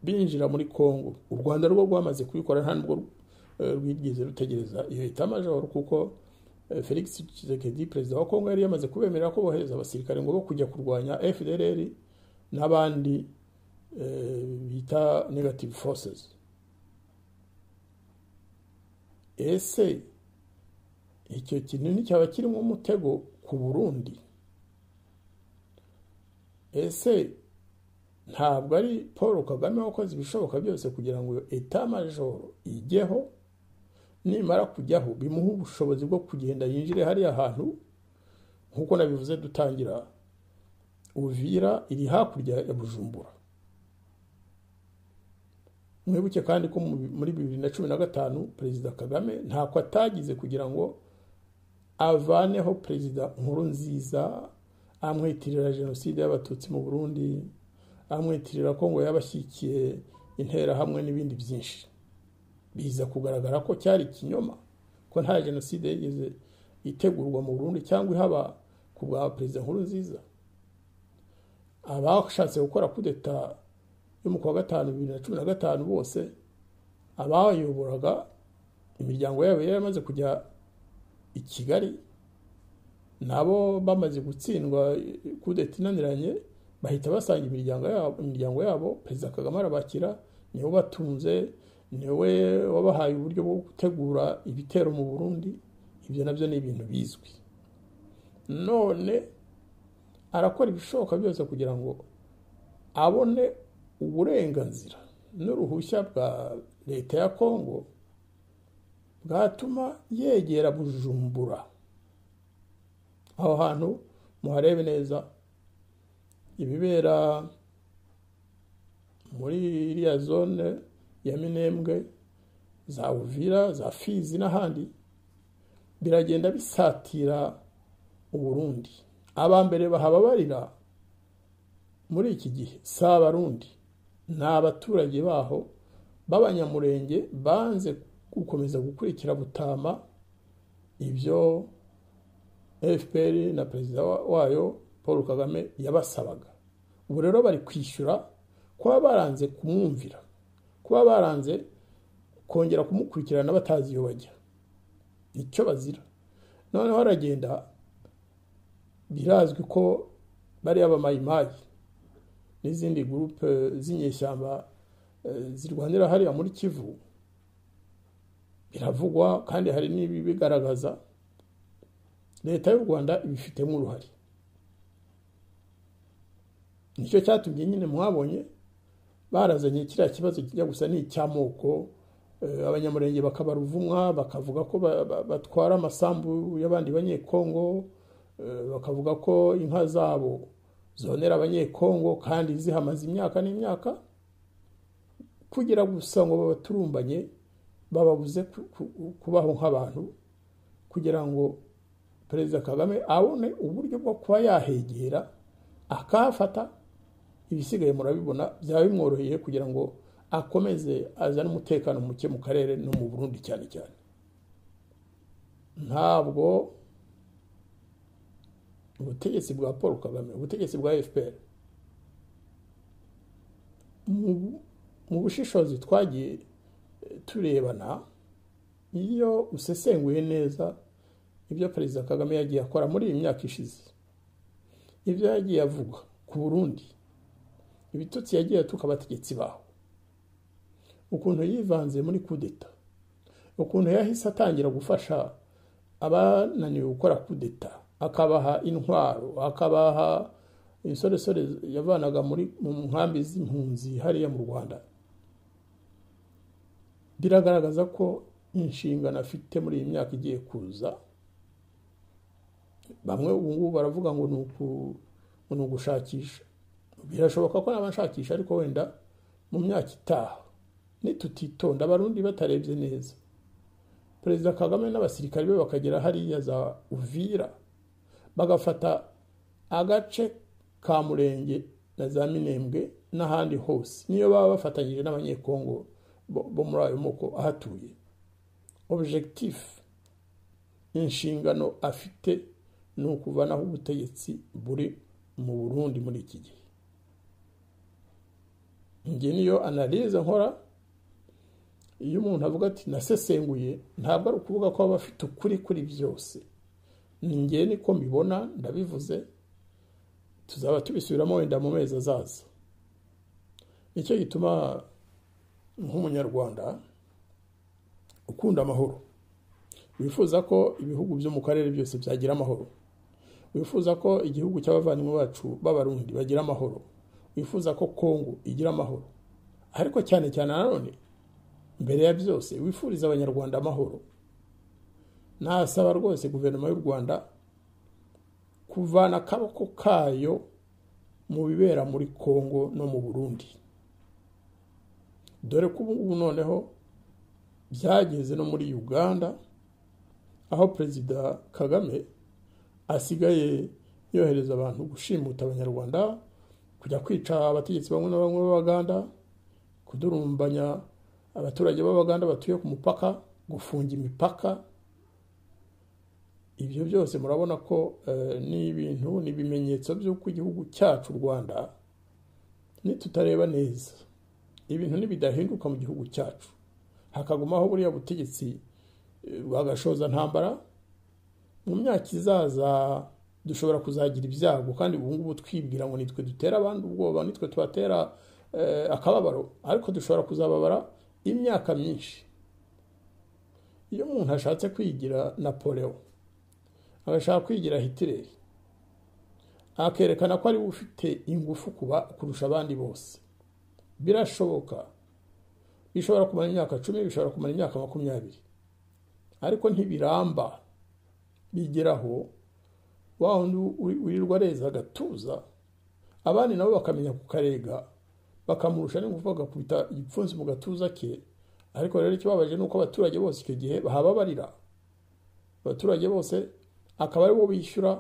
A: binjira muri Kongo? U Rwanda rwo rwamaze kubikora, nta nubwo rwigeze rutegereza iyo eta majoro, kuko Felix Tshisekedi perezida wa Kongo yari yamaze kubemerera ko bohereza abasirikare ngo bo kujya kurwanya FDLR n'abandi bita negative forces. Ese icyo kintu nticyaba kirimo umutego ku Burundi? Ese ntabwo ari Paul Kagame wakoze ibishoboka byose kugira ngo eta majoro ijyeho, nimara kujyaho bimuha ubushobozi bwo kugenda yinjire hariya hantu? Nkuko nabivuze dutangira, Uvira iri hakurya ya Bujumbura. Mwibuke kandi ko muri 2015 Perezida Kagame ntako atagize kugira ngo avaneho Perezida Nkurunziza, amwitirira jenoside y'abatutsi mu Burundi, amwitirira ko ngo yabashyikiye intera hamwe n'ibindi byinshi. Biza kugaragara ko cyari kinyoma, ko nta jenoside yigeze itegurwa mu Burundi cyangwa ihaba ku bwa Perezida Nkurunziza. Abashatse gukora kudeta yo mu kwa gatanu 2015 bose abayoboraga imiryango yabo yamaze kujya i Kigali, nabo bamaze gutsindwa kudeta inaniranye, bahita basanga imiryango yabo. Perezida Kagame arabakira, niwe batunze, niwe wabahaye uburyo bwo gutegura ibitero mu Burundi. Ibyo nabyo ni ibintu bizwi. None arakora ibishoboka byose kugira ngo abone uburenganzira n'uruhushya bwa leta ya Kongo bwatuma yegera Bujumbura. Aho hantu muharebe neza ibibera muri iriya zone ya Minembwe, za Uvira, za Fizi n'ahandi, biragenda bisatira Uburundi. Abambere bahababarira muri iki gihe si Abarundi, ni abaturage baho b'abanyamurenge banze gukomeza gukurikira butama ibyo FPR na perezida wayo Paul Kagame yabasabaga. Ubu rero bari kwishyura kuba baranze kumwumvira, kuba baranze kongera kumukurikirana batazi iyo bajya. Nicyo bazira. Noneho aragenda, birazwi ko bari abamayimayi n'izindi groupe z'inyeshyamba zirwanira hariya muri Kivu, biravugwa kandi hari n'ibi bigaragaza. Leta y'u Rwanda ibifitemo uruhare. nicyo cyatumye nyine mwabonye barazanye kiriya kibazo kijya gusa n'icy'amoko, abanyamurenge bakabaruvumwa, bakavuga ko batwara amasambu y'abandi banyekongo, bakavuga ko inka zabo zonera abanyekongo kandi zihamaze imyaka n'imyaka, kugira gusa ngo babaturumbanye bababuze kubaho nk'abantu, kugira ngo Perezida Kagame abone uburyo bwo kuba yahegera akahafata. Ibisigaye murabibona byaba bimworoheye kugira ngo akomeze azane umutekano muke mu karere no mu Burundi cyane cyane. Ntabwo ubutegetsi bwa Paul Kagame, ubutegetsi bwa FPR, mu bushishozi twagiye turebana, iyo usesenguye neza ibyo Perezida Kagame yagiye akora muri iyi myaka ishize, ibyo yagiye avuga ku Burundi, ibitutsi yagiye atuka abategetsi baho, ukuntu yivanze muri kudeta, ukuntu yahise atangira gufasha abananiwe gukora kudeta, akabaha intwaro, akabaha insoresore yavanaga mu nkambi z'impunzi hariya mu Rwanda, biragaragaza ko inshingano afite muri iyi myaka igiye kuza. Bamwe ubu ngubu baravuga ngo ni ugushakisha, birashoboka ko n'abashakisha, ariko wenda mu myaka itaha nitutitonda abarundi batarebye neza, Perezida Kagame n'abasirikari be bakagera hariya za Uvira bagafata agace ka Murenge na za Minembwe n'ahandi hose, niyo baba bafatanyije n'abanyekongo bo muri ayo moko ahatuye, objectif inshingano afite ni ukuvanaho ubutegetsi buri mu Burundi muri iki gihe. Nge niyo analyse nkora, iyo umuntu avuga ati nasesenguye, ntabwo ari ukuvuga ko aba afite ukuri kuri byose. Nge niko mbibona, ndabivuze, tuzaba tubisubiramo wenda mu mezi azaza. Nicyo gituma nk'umunyarwanda ukunda amahoro, wifuza ko ibihugu byo mu karere byose byagira amahoro, wifuza ko igihugu cy'abavandimwe bacu b'abarundi bagira amahoro, wifuza ko Kongo igira amahoro, ariko cyane cyane nanone mbere ya byose wifuriza abanyarwanda amahoro. Nasaba rwose guverinoma y'u Rwanda kuvana akaboko kayo mu bibera muri Kongo no mu Burundi, dore ko ubu noneho byageze no muri Uganda, aho Perezida Kagame asigaye yohereza abantu gushimuta abanyarwanda, kujya kwica abategetsi bamwe na bamwe b'Abaganda, kudurumbanya abaturage b'Abaganda batuye ku mupaka, gufunga imipaka. Ibyo byose murabona ko ni ibintu, ni ibimenyetso by'uko igihugu cyacu Rwanda nitutareba neza ibintu nibidahinduka mu gihugu cyacu, hakagumaho buriya butegetsi bwagashoza ntambara, mu myaka izaza dushobora kuzagira ibyago. Kandi ubu ngubu twibwira ngo nitwe dutera abandi ubwoba, nitwe tubatera akababaro, ariko dushobora kuzababara imyaka myinshi. Iyo umuntu ashatse kwigira Napoleon, agashaka kwigira Hitler, akerekana ko ari ufite ingufu kurusha abandi bose, birashoboka. Bishobora kumara imyaka 10, bishobora kumara imyaka 20, ariko ntibiramba. Bigeraho wa wundi wirirwa reza agatuza, abandi nabo bakamenya kukarega, bakamurusha n'ingufu bagakubita igipfunsi mu gatuza ke. Ariko rero ikibabaje nuko abaturage bose icyo gihe bahababarira, abaturage bose akaba ari bo bishyura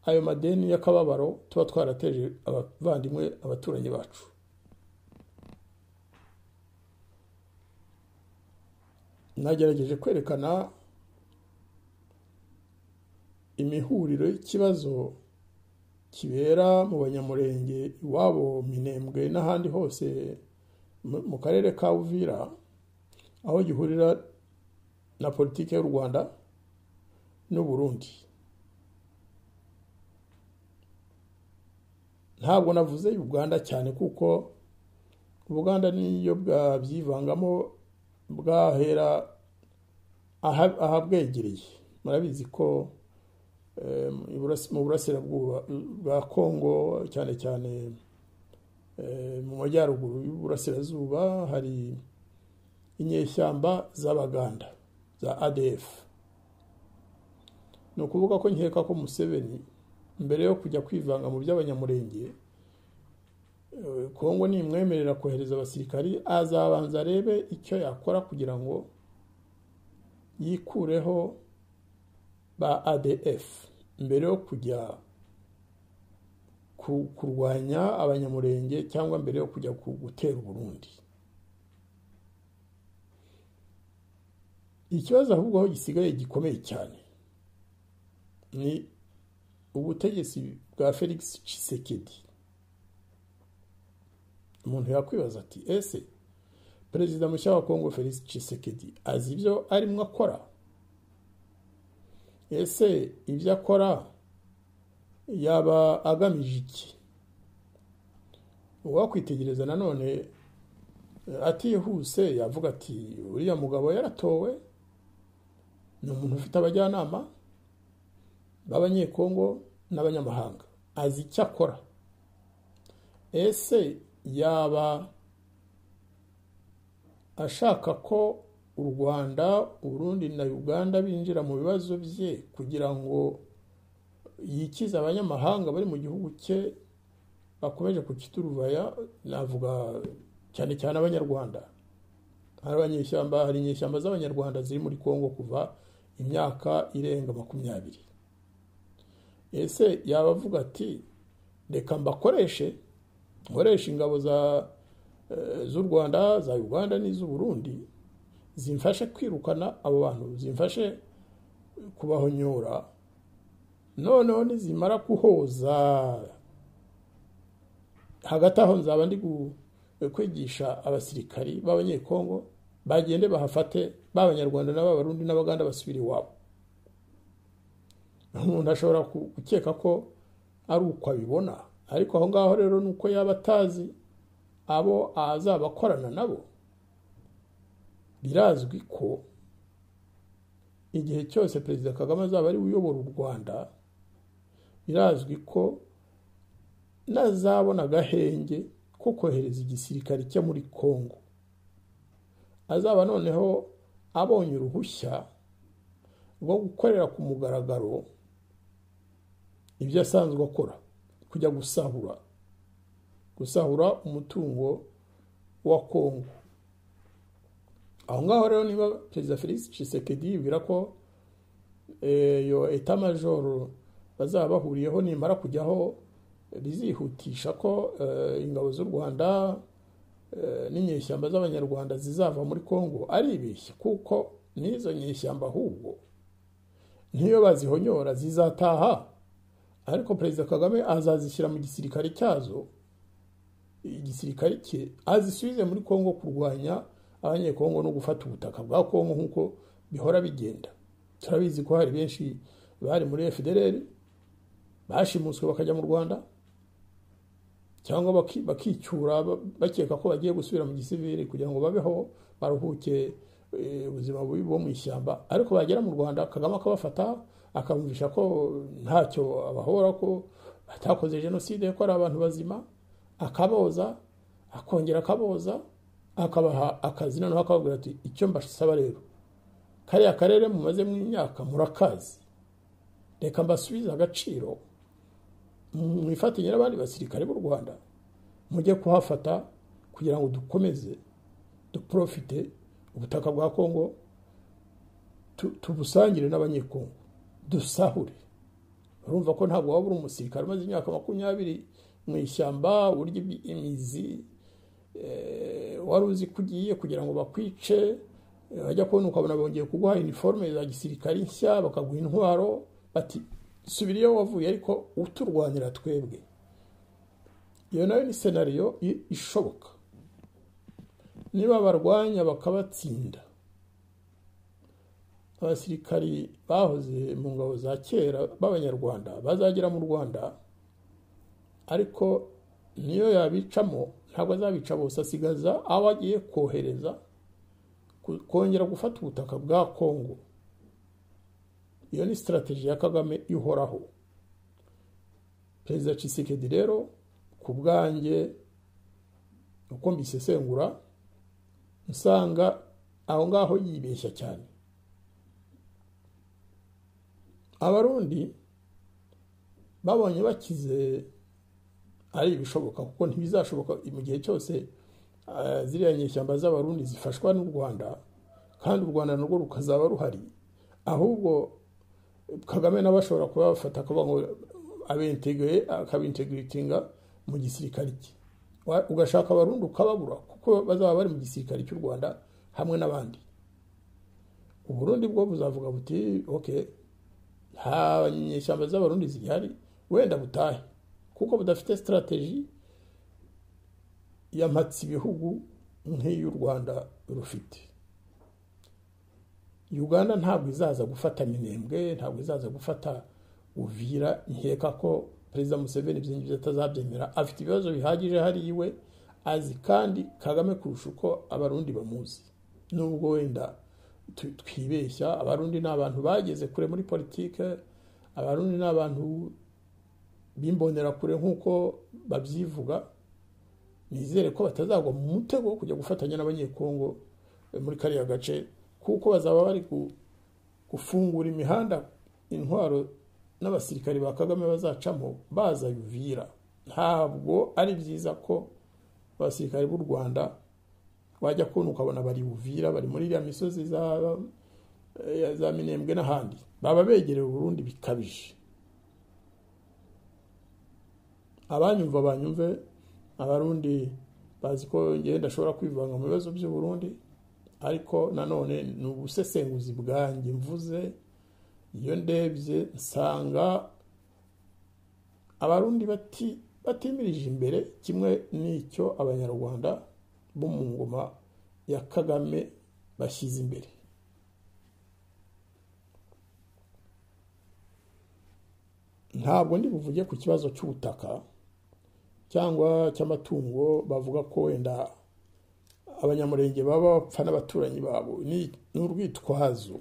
A: ayo madeni y'akababaro tuba twarateje abavandimwe, abaturanyi bacu. Nagerageje kwerekana imihuriro y'ikibazo kibera mu banyamurenge iwabo Minembwe n'ahandi hose mu karere ka Uvira, aho gihurira na politike y'u Rwanda n'u Burundi. Ntabwo navuze Uganda cyane kuko Uganda niyo bwabyivangamo, bwahera ahabwegereye. Murabizi ko mu burasirazuba bwa Kongo, cyane cyane mu majyaruguru y'uburasirazuba hari inyeshyamba z'Abaganda za ADF. ni ukuvuga ko nkeka ko Museveni mbere yo kujya kwivanga mu by'abanyamurenge Kongo nimwemerera kohereza abasirikari azabanza arebe icyo yakora kugira ngo yikureho ba ADF mbere yo kujya kurwanya abanyamurenge cyangwa mbere yo kujya gutera Burundi. Ikibazo ahubwo aho gisigaye gikomeye cyane ni ubutegetsi bwa Felix Tshisekedi. Umuntu yakwibaza ati ese perezida mushya wa Kongo Felix Tshisekedi azi ibyo arimo akora? Ese ibyo akora yaba agamije iki? Uwakwitegereza nanone atihuse yavuga ati uriya mugabo yaratowe, ni umuntu ufite abajyanama b'abanyekongo n'abanyamahanga, azi icyo akora. Ese yaba ashaka ko u Rwanda, Burundi na Uganda binjira mu bibazo bye kugira ngo yikize abanyamahanga bari mu gihugu cye bakomeje kukituruvaya? Navuga cyane cyane abanyarwanda. Hari inyeshyamba z'abanyarwanda ziri muri Kongo kuva imyaka irenga 20. Ese yaba avuga ati reka mbakoreshe, nkoresha ingabo z'u Rwanda, za Uganda n'iz'u Burundi zimfashe kwirukana abo bantu, zimfashe kubahonyora, noneho nizimara kuhoza hagati aho nzaba ndi kwigisha abasirikari b'abanyekongo bagende bahafate b'abanyarwanda n'abarundi n'abaganda basubira iwabo. Umuntu ashobora gukeka ko ari uko abibona, ariko aho ngaho rero nuko yaba atazi abo azabakorana nabo. Birazwi ko igihe cyose Perezida Kagame azaba ari uyobora u Rwanda, birazwi ko nazabona agahenge ko kohereza igisirikare cye muri Kongo, azaba noneho abonye uruhushya rwo gukorera ku mugaragaro ibyo asanzwe akora, kujya gusahura umutungo wa Kongo. Aho ngaho rero niba Perezida Felix Tshisekedi yibwira ko yo etat major bazaba bahuriyeho nimara kujyaho bizihutisha ko ingabo z'u Rwanda n'inyeshyamba z'abanyarwanda zizava muri Kongo, aribeshye, kuko n'izo nyeshyamba ahubwo niyo bazihonyora zizataha, ariko Perezida Kagame azazishyira mu gisirikare cyazo, igisirikare cye azisubize muri Kongo kurwanya abanyekongo no gufata ubutaka bwa Kongo nk'uko bihora bigenda. Turabizi ko hari benshi bari muri FDLR bashimuswe bakajya mu Rwanda, cyangwa bakicyura bakeka ko bagiye gusubira mu gisivili kugira ngo babeho baruhuke ubuzima bubi bo mu ishyamba, ariko bagera mu Rwanda Kagame akabafata akamvisha ko ntacyo abahora, ko batakoze jenoside, ko ari abantu bazima, akaboza, akongera akaboza, akabaha akazi, noneho akababwira ati icyo mbasaba rero, kariya karere mumaze mu myaka murakazi, reka mbasubize agaciro, mwifatanye n'abandi basirikare b'u Rwanda mujye kuhafata kugira ngo dukomeze duprofite ubutaka bwa Kongo, tubusangire n'abanyekongo, dusahure. Urumva ko ntabwo waba uri umusirikare umaze imyaka 20 mu ishyamba urya imizi, wari uzi kugiye kugira ngo bakwice, bajya kubona ukabona bongeye kuguha uniforme za gisirikare nshya, bakaguha intwaro, bati subiriyo wavuye ariko uturwanira twebwe. Iyo nayo ni scenario ishoboka. Niba barwanya bakabatsinda, abasirikari bahoze mu ngabo za kera b'abanyarwanda bazagera mu Rwanda, ariko niyo yabicamo ntabwo azabica bose, asigaza abo agiye kohereza kongera gufata ubutaka bwa Kongo. iyo ni strategy ya Kagame ihoraho. Perezida Tshisekedi rero ku bwanjye uko mbisesengura nsanga aho ngaho yibeshya cyane. Abarundi babonye bakize ari ibishoboka, kuko ntibizashoboka mu gihe cyose ziriya nyeshyamba z'abarundi zifashwa n'u Rwanda kandi u Rwanda narwo rukazaba ruhari. Ahubwo Kagame nabashobora kuba bafata akavuga ngo akabintegratinga mu gisirikare cye, ugashaka abarundi ukababura kuko bazaba bari mu gisirikare cy'u Rwanda hamwe n'abandi. Uburundi bwo buzavuga buti okay, ha nyeshyamba z'abarundi zihari, wenda butahe, kuko budafite strategy yamatsi ibihugu nk'iy'u Rwanda rufite. Uganda ntabwo izaza gufata Minembwe, ntabwo izaza gufata Uvira. Nkeka ko Perezida Museveni byinshi atazabyemera, afite ibibazo bihagije hari iwe azi kandi Kagame kurusha uko abarundi bamuzi. Nubwo wenda twibeshya, abarundi n'abantu bageze kure muri politike, abarundi n'abantu bimbonera kure nk'uko babyivuga. Nizere ko batazagwa mu mutego wo kujya gufatanya n'abanyekongo muri kariya gace, kuko bazaba bari gufungura imihanda intwaro n'abasirikari ba Kagame bazacamo baza Uvira. Ntabwo ari byiza ko abasirikari b'u Rwanda wajya kubona ukabona bari Uvira, bari muri iriya misozi za Minembwe n'ahandi, baba begereye Burundi bikabije. Abanyumva banyumve, abarundi bazi ko ngenda ashobora kwivanga mu bibazo by'u Burundi, ariko nanone ni ubusesenguzi bwanjye mvuze. Iyo ndebye nsanga abarundi batimirije imbere kimwe n'icyo abanyarwanda bo mu ngoma ya Kagame bashyize imbere. Ntabwo ndi buvuge ku kibazo cy'ubutaka cyangwa cy'amatungo. Bavuga ko wenda abanyamurenge baba bapfa n'abaturanyi babo, ni urwitwazo.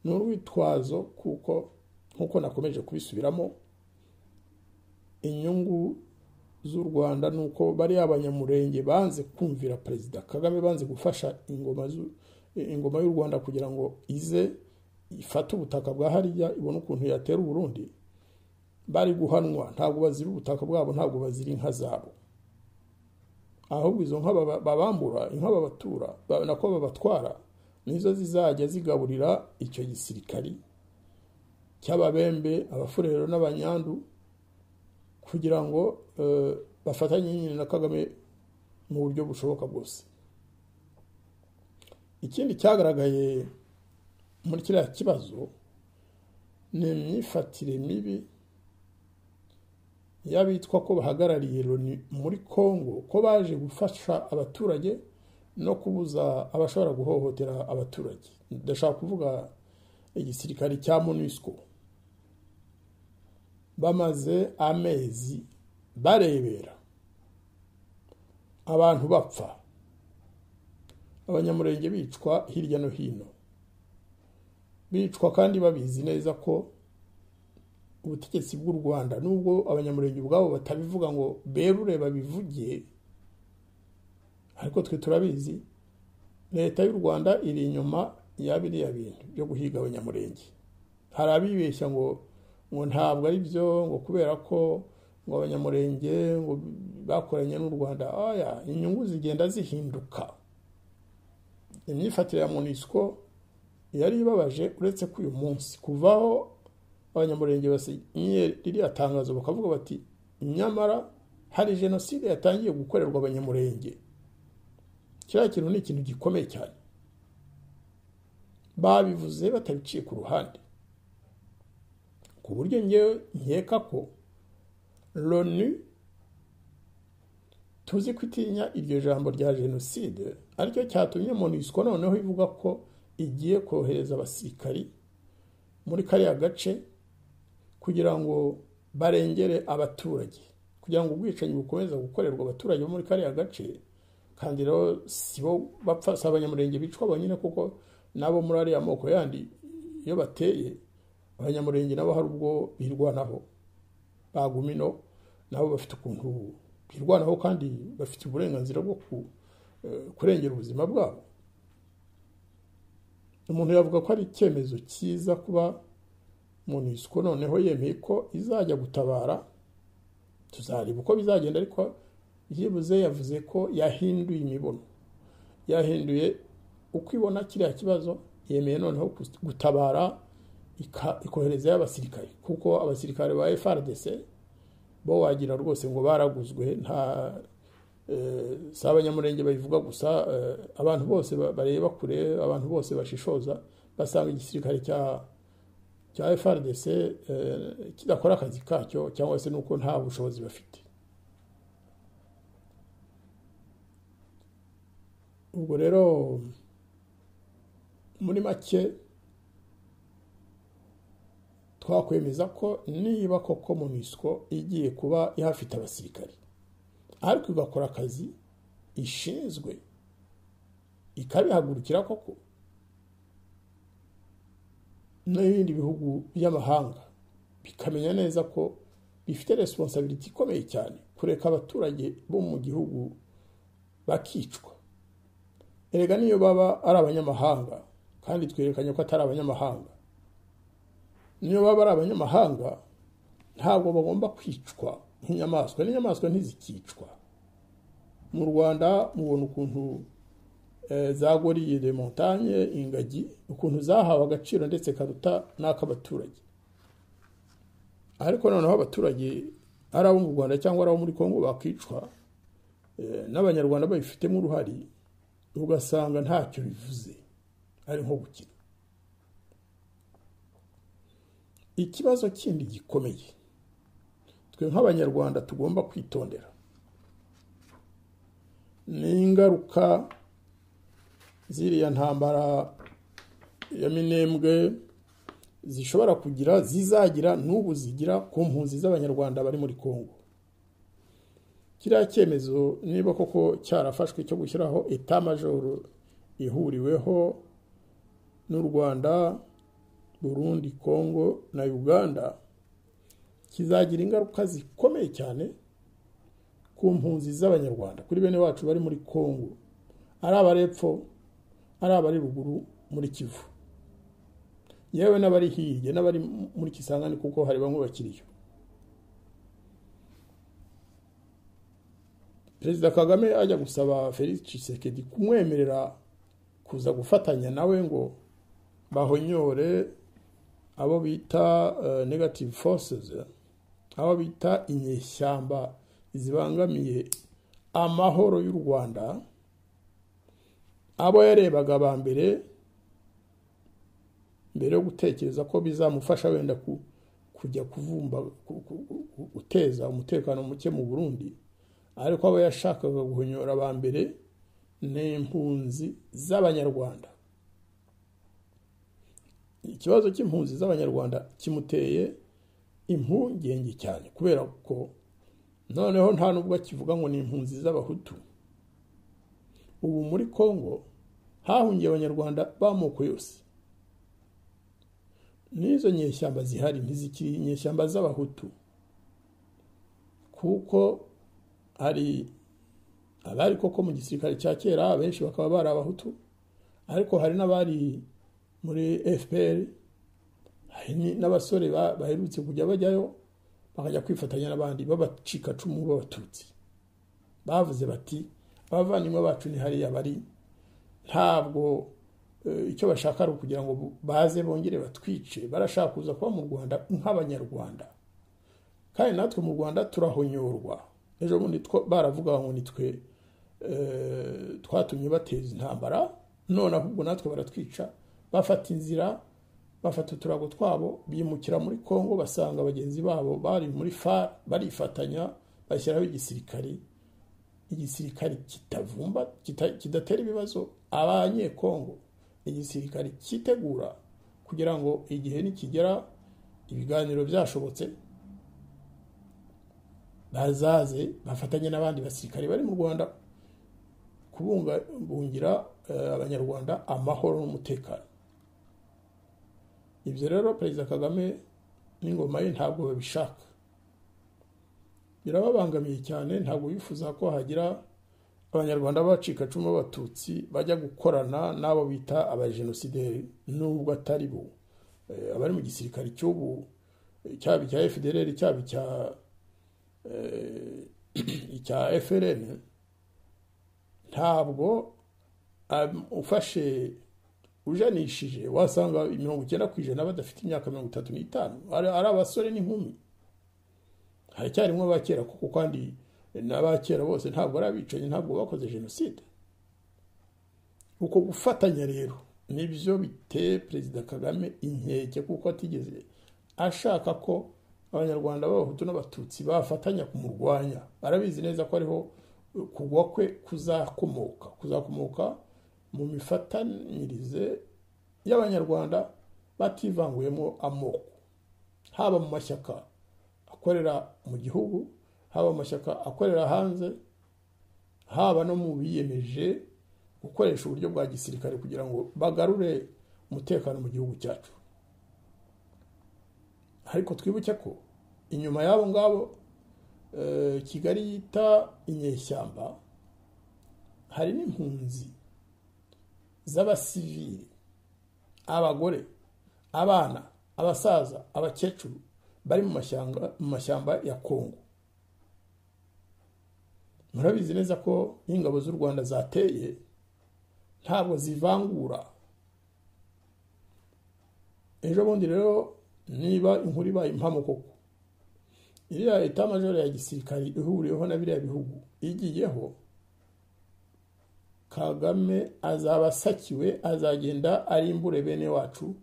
A: Ni urwitwazo kuko nkuko nakomeje kubisubiramo, inyungu z'u Rwanda nuko bari abanyamurenge banze kumvira Perezida Kagame, banze gufasha ingoma y'u Rwanda kugira ngo ize ifate ubutaka bwa hariya, ibone ukuntu yatera Burundi. Bari guhanwa, ntabwo bazira ubutaka bwabo, ntabwo bazira inka zabo, ahubwo izo nka babambura, inka babatura nako babatwara, nizo zizajya zigaburira icyo gisirikari cy'ababembe, abafurero n'abanyandu, kugira ngo bafatanye nyine na Kagame mu buryo bushoboka bwose. Ikindi cyagaragaye muri kiriya kibazo ni imyifatire mibi y'abitwa ko bahagarariye Loni muri Kongo, ko baje gufasha abaturage no kubuza abashobora guhohotera abaturage. Ndashaka kuvuga igisirikare cya MONUSCO. Bamaze amezi barebera abantu bapfa, abanyamurenge bicwa hirya no hino, bicwa kandi babizi neza ko ubutegetsi bw'u Rwanda, nubwo abanyamurenge ubwabo batabivuga ngo berure babivugiye, ariko twe turabizi leta y'u Rwanda iri inyuma ya biriya bintu byo guhiga abanyamurenge. Hari abibeshya ngo ntabwo ari byo, ngo kubera ko ngo abanyamurenge ngo bakoranye n'u Rwanda. Aya, inyungu zigenda zihinduka. Imyifatire ya MONUSCO yari ibabaje, uretse ko uyu munsi kuvaho abanyamurenge basinye ririya tangazo bakavuga bati nyamara hari jenoside yatangiye gukorerwa abanyamurenge. Kiriya kintu ni ikintu gikomeye cyane. Babivuze batabiciye ku ruhande, ku buryo ngewe nkeka ko Loni tuzi kwitinya iryo jambo rya jenoside, aricyo cyatumye MONUSCO noneho ivuga ko igiye kohereza abasirikari muri kariya gace kugira ngo barengere abaturage, kugira ngo ubwicanyi bukomeza gukorerwa abaturage bo muri kariya gace. Kandi rero sibo bapfa, si abanyamurenge bicwa bonyine, kuko nabo muri ariya moko yandi iyo bateye abanyamurenge nabo hari ubwo birwanaho, bagumino nabo bafite ukuntu birwanaho kandi bafite uburenganzira bwo kurengera ubuzima bwabo. Umuntu yavuga ko ari icyemezo cyiza kuba MONUSCO noneho yemeye ko izajya gutabara. Tuzareba uko bizagenda, ariko byibuze yavuze ko yahinduye imibono, yahinduye uko ibona kiriya kibazo, yemeye noneho gutabara ikohereza y'abasirikare, kuko abasirikare ba FARDC bo wagira rwose ngo baraguzwe. Nta si abanyamurenge babivuga gusa, abantu bose bareba kure, abantu bose bashishoza basanga igisirikare cya FARDC kidakora akazi kacyo, cyangwa se nuko nta bushobozi bafite. Ubwo rero muri make twakwemeza ko niba koko MONUSCO igiye kuba ihafite abasirikare, ariko igakora akazi ishinzwe, ikabihagurukira koko, n'ibindi bihugu by'amahanga bikamenya neza ko bifite responsibility ikomeye cyane kureka abaturage bo mu gihugu bakicwa. Erega niyo baba ari abanyamahanga, kandi twerekanye ko atari abanyamahanga, niyo baba ari abanyamahanga ntabwo bagomba kwicwa nk'inyamaswa. N'inyamaswa ntizikicwa. Mu Rwanda mubona ukuntu za gorille de montagne, ingagi, ukuntu zahawe agaciro ndetse karuta n'ak'abaturage. Ariko noneho abaturage ari abo mu Rwanda cyangwa ari abo muri Kongo bakicwa, n'abanyarwanda babifitemo uruhari, ugasanga ntacyo bivuze, ari nko gukina. Ikibazo kindi gikomeye twe nk'abanyarwanda tugomba kwitondera ni ingaruka ziriya ntambara ya Minembwe zishobora kugira, zizagira n'ubu zigira ku mpunzi z'abanyarwanda bari muri Kongo. Kiriya cyemezo niba koko cyarafashwe cyo gushyiraho etat major ihuriweho n'u Rwanda, Burundi, Kongo na Uganda, kizagira ingaruka zikomeye cyane ku mpunzi z'abanyarwanda, kuri bene wacu bari muri Kongo, ari abarepfo, ari abari ruguru muri Kivu, yewe n'abari hirya n'abari muri Kisangani, kuko hari bamwe bakiriyo. Perezida Kagame ajya gusaba Felix Tshisekedi kumwemerera kuza gufatanya nawe ngo bahonyore abo bita negative forces, abo bita inyeshyamba zibangamiye amahoro y'u Rwanda, abo yarebaga ba mbere yo gutekereza ko bizamufasha wenda kujya kuvumba guteza umutekano muke mu Burundi, ariko abo yashakaga guhonyora ba mbere n'impunzi z'abanyarwanda. Ikibazo cy'impunzi z'abanyarwanda kimuteye impungenge cyane, kubera ko noneho nta nubwo kivuga ngo ni impunzi z'abahutu. Ubu muri Kongo hahungiye abanyarwanda b'amoko yose. N'izo nyeshyamba zihari ntizikiri inyeshyamba z'abahutu, kuko hari abari koko mu gisirikare cya kera, abenshi bakaba bari abahutu, ariko hari n'abari muri FPR, hari n'abasore baherutse kujya bajyayo bakajya kwifatanya n'abandi babacika cumu b'abatutsi. Bavuze bati abavandimwe bacu ni hariya bari, ntabwo icyo bashaka ari ukugira ngo baze bongere batwice, barashaka kuza kuba mu Rwanda nk'abanyarwanda, kandi natwe mu Rwanda turahonyorwa. Ejo bundi baravuga ngo nitwe twatumye bateza intambara, none ahubwo natwe baratwica. Bafata inzira, bafata uturago twabo, bimukira muri Kongo, basanga bagenzi babo bari muri FAR, barifatanya bashyiraho igisirikare kitavumba, kidatera ibibazo abanyekongo, igisirikare kitegura kugira ngo igihe nikigera ibiganiro byashobotse bazaze bafatanye n'abandi basirikare bari mu Rwanda kubungabungira abanyarwanda amahoro n'umutekano. ibyo rero perezida Kagame n'ingoma ye ntabwo babishaka, birababangamiye cyane. Ntabwo bifuza ko hagira abanyarwanda b'abacikacumu b'abatutsi bajya gukorana n'abo bita abajenosideri, nubwo atari bo. Abari mu gisirikare cy'ubu, cyaba icya FDLR cyaba icya FLN, ntabwo ufashe ujanishije wasanga 90% badafite imyaka 35, ari abasore n'inkumi. Haracyarimo abakera kuko kandi n'abakera bose ntabwo ari abicanyi, ntabwo bakoze jenoside. Uko gufatanya rero nibyo biteye perezida Kagame inkeke, kuko atigeze ashaka ko abanyarwanda b'abahutu n'abatutsi bafatanya kumurwanya. Arabizi neza ko ariho kugwa kwe kuzakomoka mu mifatanyirize y'abanyarwanda bativanguyemo amoko, haba mu mashyaka akorera mu gihugu, haba mu mashyaka akorera hanze, haba no mu biyemeje gukoresha uburyo bwa gisirikare kugira ngo bagarure umutekano mu gihugu cyacu. Ariko twibuke ko inyuma y'abo ngabo Kigali yita inyeshyamba, hari n'impunzi z'abasivili, abagore, abana, abasaza, abakecuru bari mu mashyamba ya Kongo. Murabizi neza ko n'ingabo z'u Rwanda zateye ntabwo zivangura. Ejo bundi rero niba inkuru ibaye impamo koko, iriya etat major ya gisirikari ihuriyeho na biriya bihugu igiyeho, Kagame azaba asakiwe, azagenda arimbure bene wacu.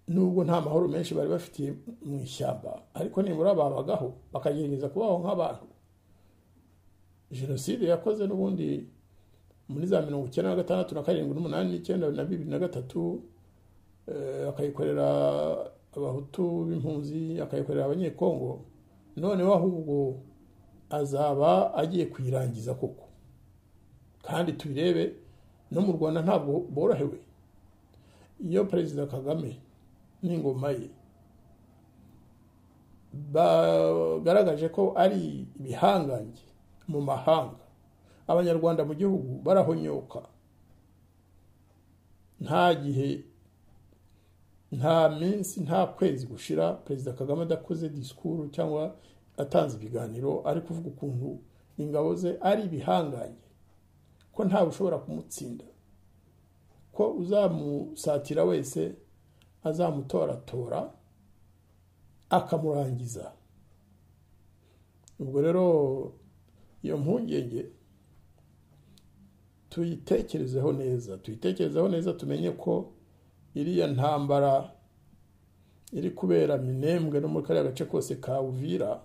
A: Nubwo nta mahoro menshi bari bafitiye mu ishyamba, ariko nibura babagaho bakagerageza kubaho nk'abantu. Jenoside yakoze n'ubundi muri za 1996 na 7 9 na 2003, akayikorera abahutu b'impunzi, akayikorera abanyekongo. Noneho ahubwo azaba agiye kuyirangiza koko, kandi tubirebe no mu Rwanda ntabwo borohewe. Iyo perezida Kagame n'ingoma ye bagaragaje ko ari ibihangange mu mahanga, abanyarwanda mu gihugu barahonyoka. Nta gihe, nta minsi, nta kwezi gushira perezida Kagame adakoze disikuru cyangwa atanze ibiganiro ari kuvuga ukuntu ingabo ze ari ibihangange, ko ntawe ushobora kumutsinda, ko uzamusatira wese azamutoratora akamurangiza. Ubwo rero iyo mpungenge tuyitekerezeho neza, tumenye ko iriya ntambara iri kubera Minembwe no muri kariya gace kose ka Uvira,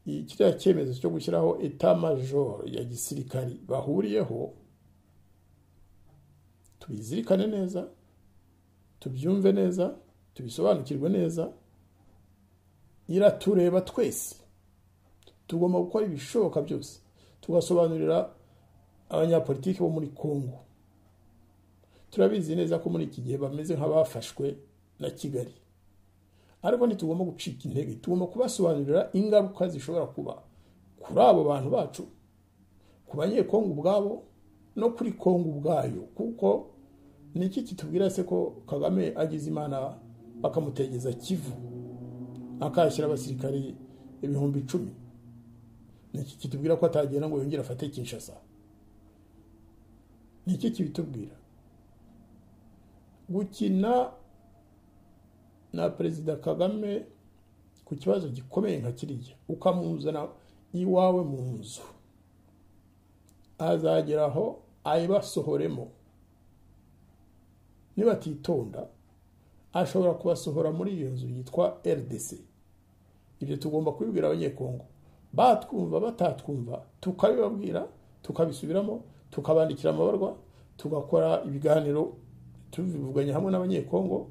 A: kiriya cyemezo cyo gushyiraho etat major ya gisirikari bahuriyeho, tubizirikane neza, tubyumve neza, tubisobanukirwe neza. Iratureba twese, tugomba gukora ibishoboka byose tugasobanurira abanyapolitiki bo muri Kongo. Turabizi neza ko muri iki gihe bameze nk'abafashwe na Kigali, ariko ntitugomba gucika intege. Tugomba kubasobanurira ingaruka zishobora kuba kuri abo bantu bacu, ku banyekongo ubwabo no kuri Kongo ubwayo. Kuko niki kitubwira se ko Kagame agize Imana bakamutegeza Kivu akashyira abasirikari 10,000? Niki kitubwira ko atagenda ngo yongere afate Kinshasa? Niki kibitubwira? Gukina na perezida Kagame ku kibazo gikomeye nka kiriya, ukamuzana iwawe mu nzu, azageraho ayibasohoremo. Niba titonda ashobora kubasohora muri iyo nzu yitwa RDC. Ibyo tugomba kubibwira abanyekongo, batwumva batatwumva tukabibabwira, tukabisubiramo, tukabandikira amabarwa, tugakora ibiganiro tubivuganye hamwe n'abanyekongo,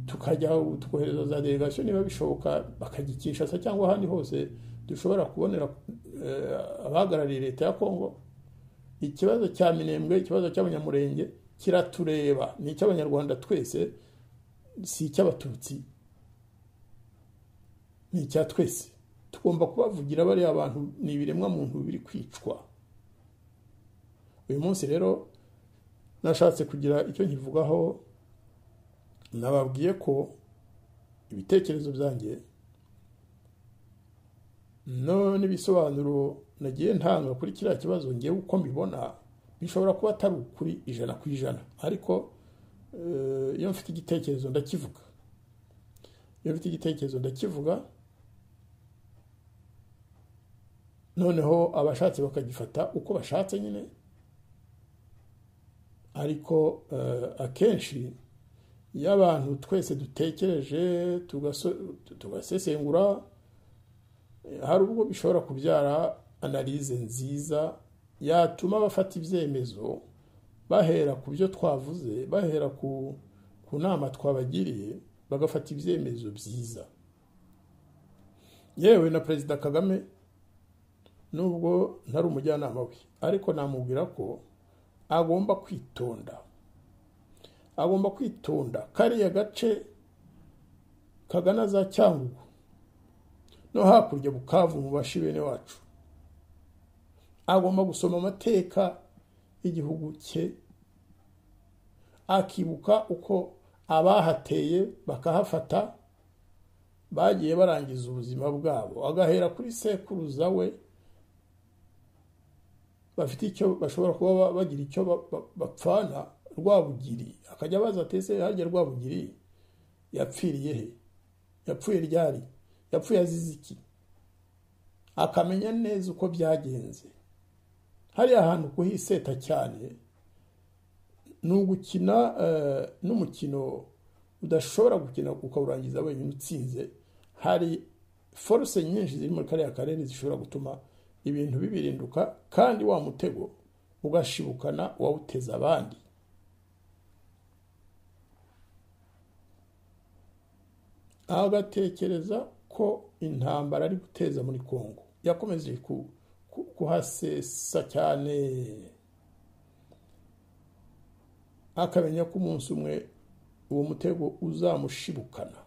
A: tukajya tukohereza za delegation niba bishoboka bakagikisha cyangwa ahandi hose dushobora kubonera abahagarariye leta ya Kongo. Ikibazo cya Minembwe, ikibazo cy'abanyamurenge kiratureba, ni icy'abanyarwanda twese, si icy'abatutsi, ni icya twese. Tugomba kubavugira bariya abantu, ni ibiremwa muntu biri kwicwa. Uyu munsi rero nashatse kugira icyo nkivugaho. Nababwiye ko ibitekerezo byanjye n'ibisobanuro nagiye ntanga kuri kiriya kibazo ngewe uko mbibona bishobora kuba atari ukuri 100%, ariko iyo mfite igitekerezo ndakivuga, noneho abashatse bakagifata uko bashatse nyine. Ariko akenshi iyo abantu twese dutekereje tugasesengura, hari ubwo bishobora kubyara analize nziza yatuma bafata ibyemezo bahera ku byo twavuze, bahera ku nama twabagiriye, bagafata ibyemezo byiza. Yewe na Perezida Kagame, nubwo ntari umujyanama we, ariko namubwira ko agomba kwitonda. Kariya gace kagana za Cyangugu no hakurya Bukavu mu bashi bene wacu, agomba gusoma amateka y'igihugu cye, akibuka uko abahateye bakahafata bagiye barangiza ubuzima bwabo, agahera kuri sekuruza we bafite icyo bashobora kuba bagira icyo bapfana. Rwabugiri akajya baza atese harya Rwabugiri yapfiriye he, yapfuye ryari, yapfuye azize iki, akamenya neza uko byagenze. Hari ahantu kuhiseta cyane ni ugukina n'umukino udashobora gukina ukawurangiza wenyine utsinze. Hari force nyinshi ziri muri kariya karere zishobora gutuma ibintu bibirinduka, kandi wa mutego ugashibukana wawuteza abandi. Agatekereza ko intambara ari guteza muri Kongo, yakomeje kuhasesa cyane, akamenya ko umunsi umwe uwo mutego uzamushibukana.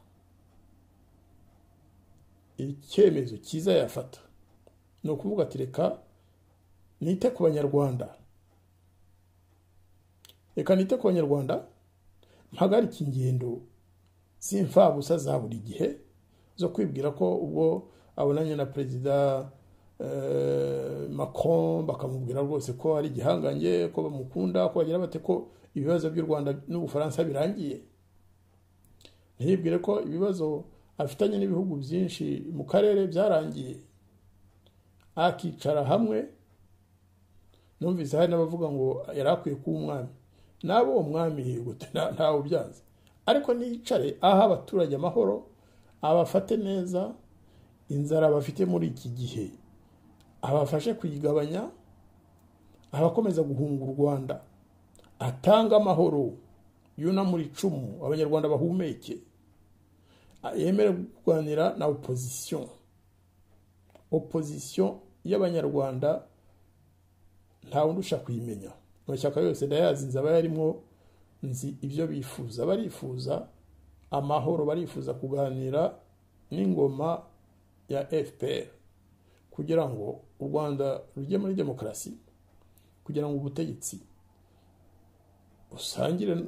A: Icyemezo cyiza yafata ni ukuvuga ati reka nite ku Banyarwanda, mpagarike ingendo z'imfabusa za buri gihe zo kwibwira ko ubwo abonanye na Perezida Macron bakamubwira rwose ko ari igihangange, ko bamukunda, ko bagira bate ko ibibazo by'u Rwanda n'Ubufaransa birangiye. Ntibwire ko ibibazo afitanye n'ibihugu byinshi mu karere byarangiye. Akicara hamwe, numvise hari n'abavuga ngo yarakwiye kuba umwami, nabo uwo mwami yego ntawe byanze, ariko niyicare aha abaturage amahoro, abafate neza inzara bafite muri iki gihe, abafashe kuyigabanya, abakomeza guhunga u Rwanda, atanga amahoro, yunamura icumu, Abanyarwanda bahumeke, yemere kuganira na opposition y'Abanyarwanda. Nta undusha kuyimenya, amashyaka yose ndayazinze abayarimo, nzi ibyo bifuza. Barifuza amahoro, barifuza kuganira n'ingoma ya FPR kugira ngo u Rwanda rujye muri demokarasi, kugira ngo ubutegetsi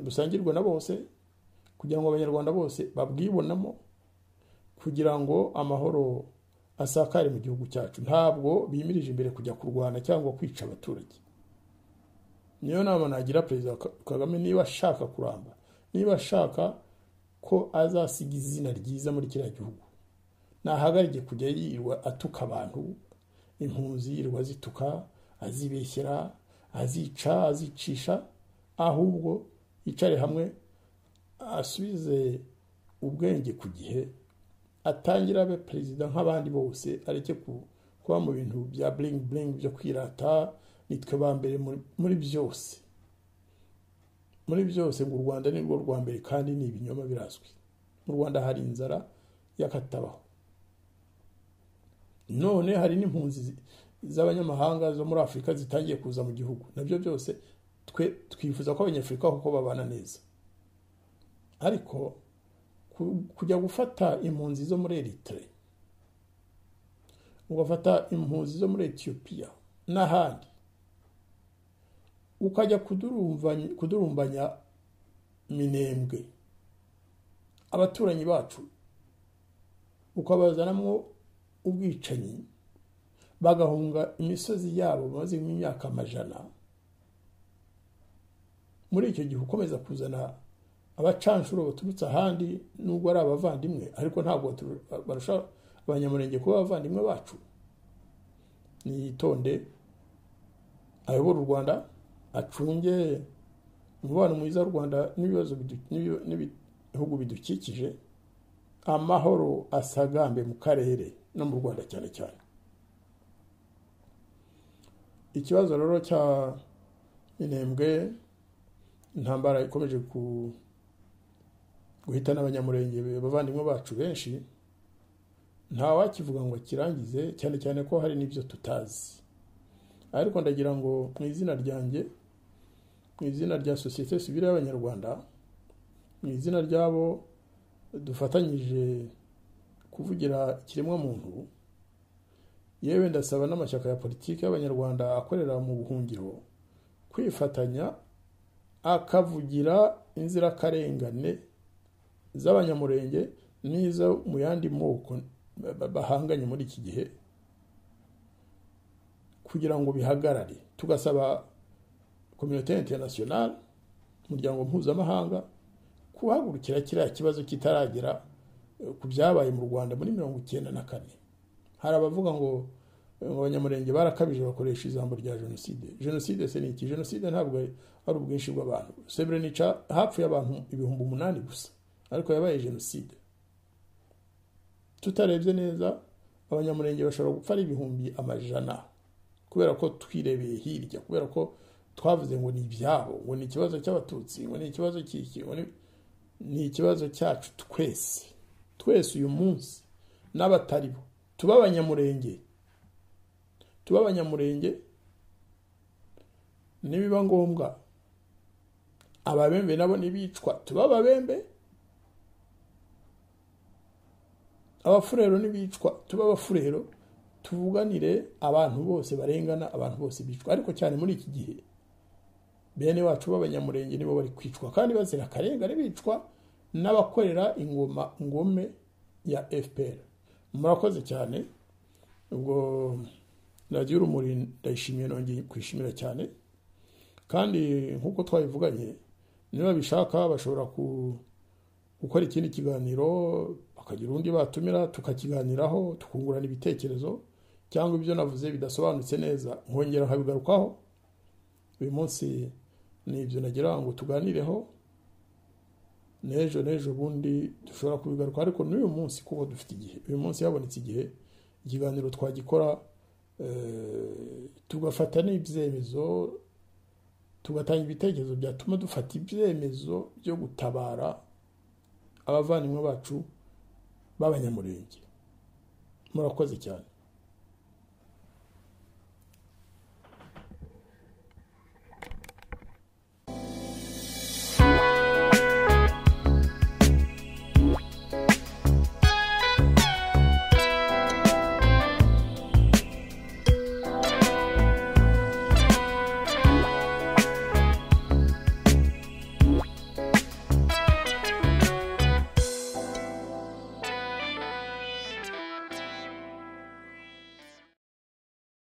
A: busangirwe na bose, kugira ngo Abanyarwanda bose babwibonamo, kugira ngo amahoro asakare mu gihugu cyacu. Ntabwo bimirije imbere kujya kurwana cyangwa kwica abaturage. Niyo nama nagira Perezida Kagame, niba ashaka kuramba, niba ashaka ko azasiga izina ryiza muri kiriya gihugu, nahagarike kujya yirwa atuka abantu, impunzi yirwa zituka, azibeshyera, azica, azicisha. Ahubwo yicare hamwe, asubize ubwenge ku gihe, atangira abe perezida nk'abandi bose, areke kuba mu bintu bya bling byo kwirata, nitwe ba mbere muri byose. Muri byose ngo u Rwanda ni rwo rwa mbere, kandi ni ibinyoma birazwi. Mu Rwanda hari inzara yakatabaho, none hari n'impunzi z'abanyamahanga zo muri Afrika zitangiye kuza mu gihugu. Nabyo byose twifuza ko abanyafurika kuko babana neza, ariko kujya gufata impunzi zo muri Eritrea, ugafata impunzi zo muri Ethiopia n'ahandi, ukajya kudurumbanya Minembwe, abaturanyi bacu, ukabazanamo ubwicanyi, bagahunga imisozi yabo bamaze imyaka amajana. Muri icyo gihe ukomeza kuzana abacanshuro baturutse ahandi, nubwo ari abavandimwe, ariko ntabwo barusha abanyamurenge kuba abavandimwe bacu. Nitonde, ayobora u Rwanda, acunge umubano mwiza w'u Rwanda n'ibibazo n'ibihugu bidukikije, amahoro asagambe mu karere no mu Rwanda cyane cyane. Ikibazo rero cya Minembwe, intambara ikomeje guhitana abanyamurenge bavandimwe bacu benshi, nta wakivuga ngo kirangize, cyane cyane ko hari n'ibyo tutazi. Ariko ndagira ngo mu izina ryanjye, mu izina rya sosiyete sivile y'Abanyarwanda, mu izina ryabo dufatanyije kuvugira ikiremwa muntu, yewe ndasaba n'amashyaka ya politiki y'Abanyarwanda akorera mu buhungiro kwifatanya akavugira inzirakarengane z'abanyamurenge n'izo mu yandi moko bahanganye muri iki gihe, kugira ngo bihagarare. Tugasaba communauté internationale, umuryango mpuzamahanga, kuhagurukira kiriya kibazo kitaragera ku byabaye mu Rwanda muri 1994. Hari abavuga ngo abanyamurenge barakabije bakoresha ijambo rya jenoside. Jenoside se ni iki? Jenoside ntabwo ari ubwinshi bw'abantu. Srebrenica hapfuye abantu 8,000 gusa, ariko yabaye jenoside. Tutarebye neza, abanyamurenge bashobora gupfa ari 100,000 kubera ko twirebeye hirya, kubera ko twavuze ngo ni ibyabo, ngo ni ikibazo cy'abatutsi, ngo ni ikibazo cy'iki, ni ikibazo cyacu twese uyu munsi n'abatari bo. Tuba abanyamurenge, nibiba ngombwa ababembe nabo nibicwa, tuba ababembe, abafurero nibicwa, tuba abafurero, tuvuganire abantu bose barengana, abantu bose bicwa. Ariko cyane muri iki gihe bene wacu b'abanyamurenge nibo bari kwicwa, kandi bazira akarengane, bicwa n'abakorera ingome ya FPR. Murakoze cyane. Ubwo Radio Urumuri ndayishimiye, nongeye kwishimira cyane, kandi nkuko twabivuganye, niba bishaka bashobora gukora ikindi kiganiro, bakagira undi batumira tukakiganiraho, tukungurana ibitekerezo, cyangwa ibyo navuze bidasobanutse neza nkongera nkabigarukaho. Uyu munsi ni ibyo nagira ngo tuganireho, n'ejo bundi dushobora kubigaruka, ariko n'uyu munsi kuko dufite igihe. Uyu munsi yabonetse igihe ikiganiro twagikora, tugafata n'ibyemezo, tugatanga ibitekerezo byatuma dufata ibyemezo byo gutabara abavandimwe bacu b'abanyamurenge. Murakoze cyane.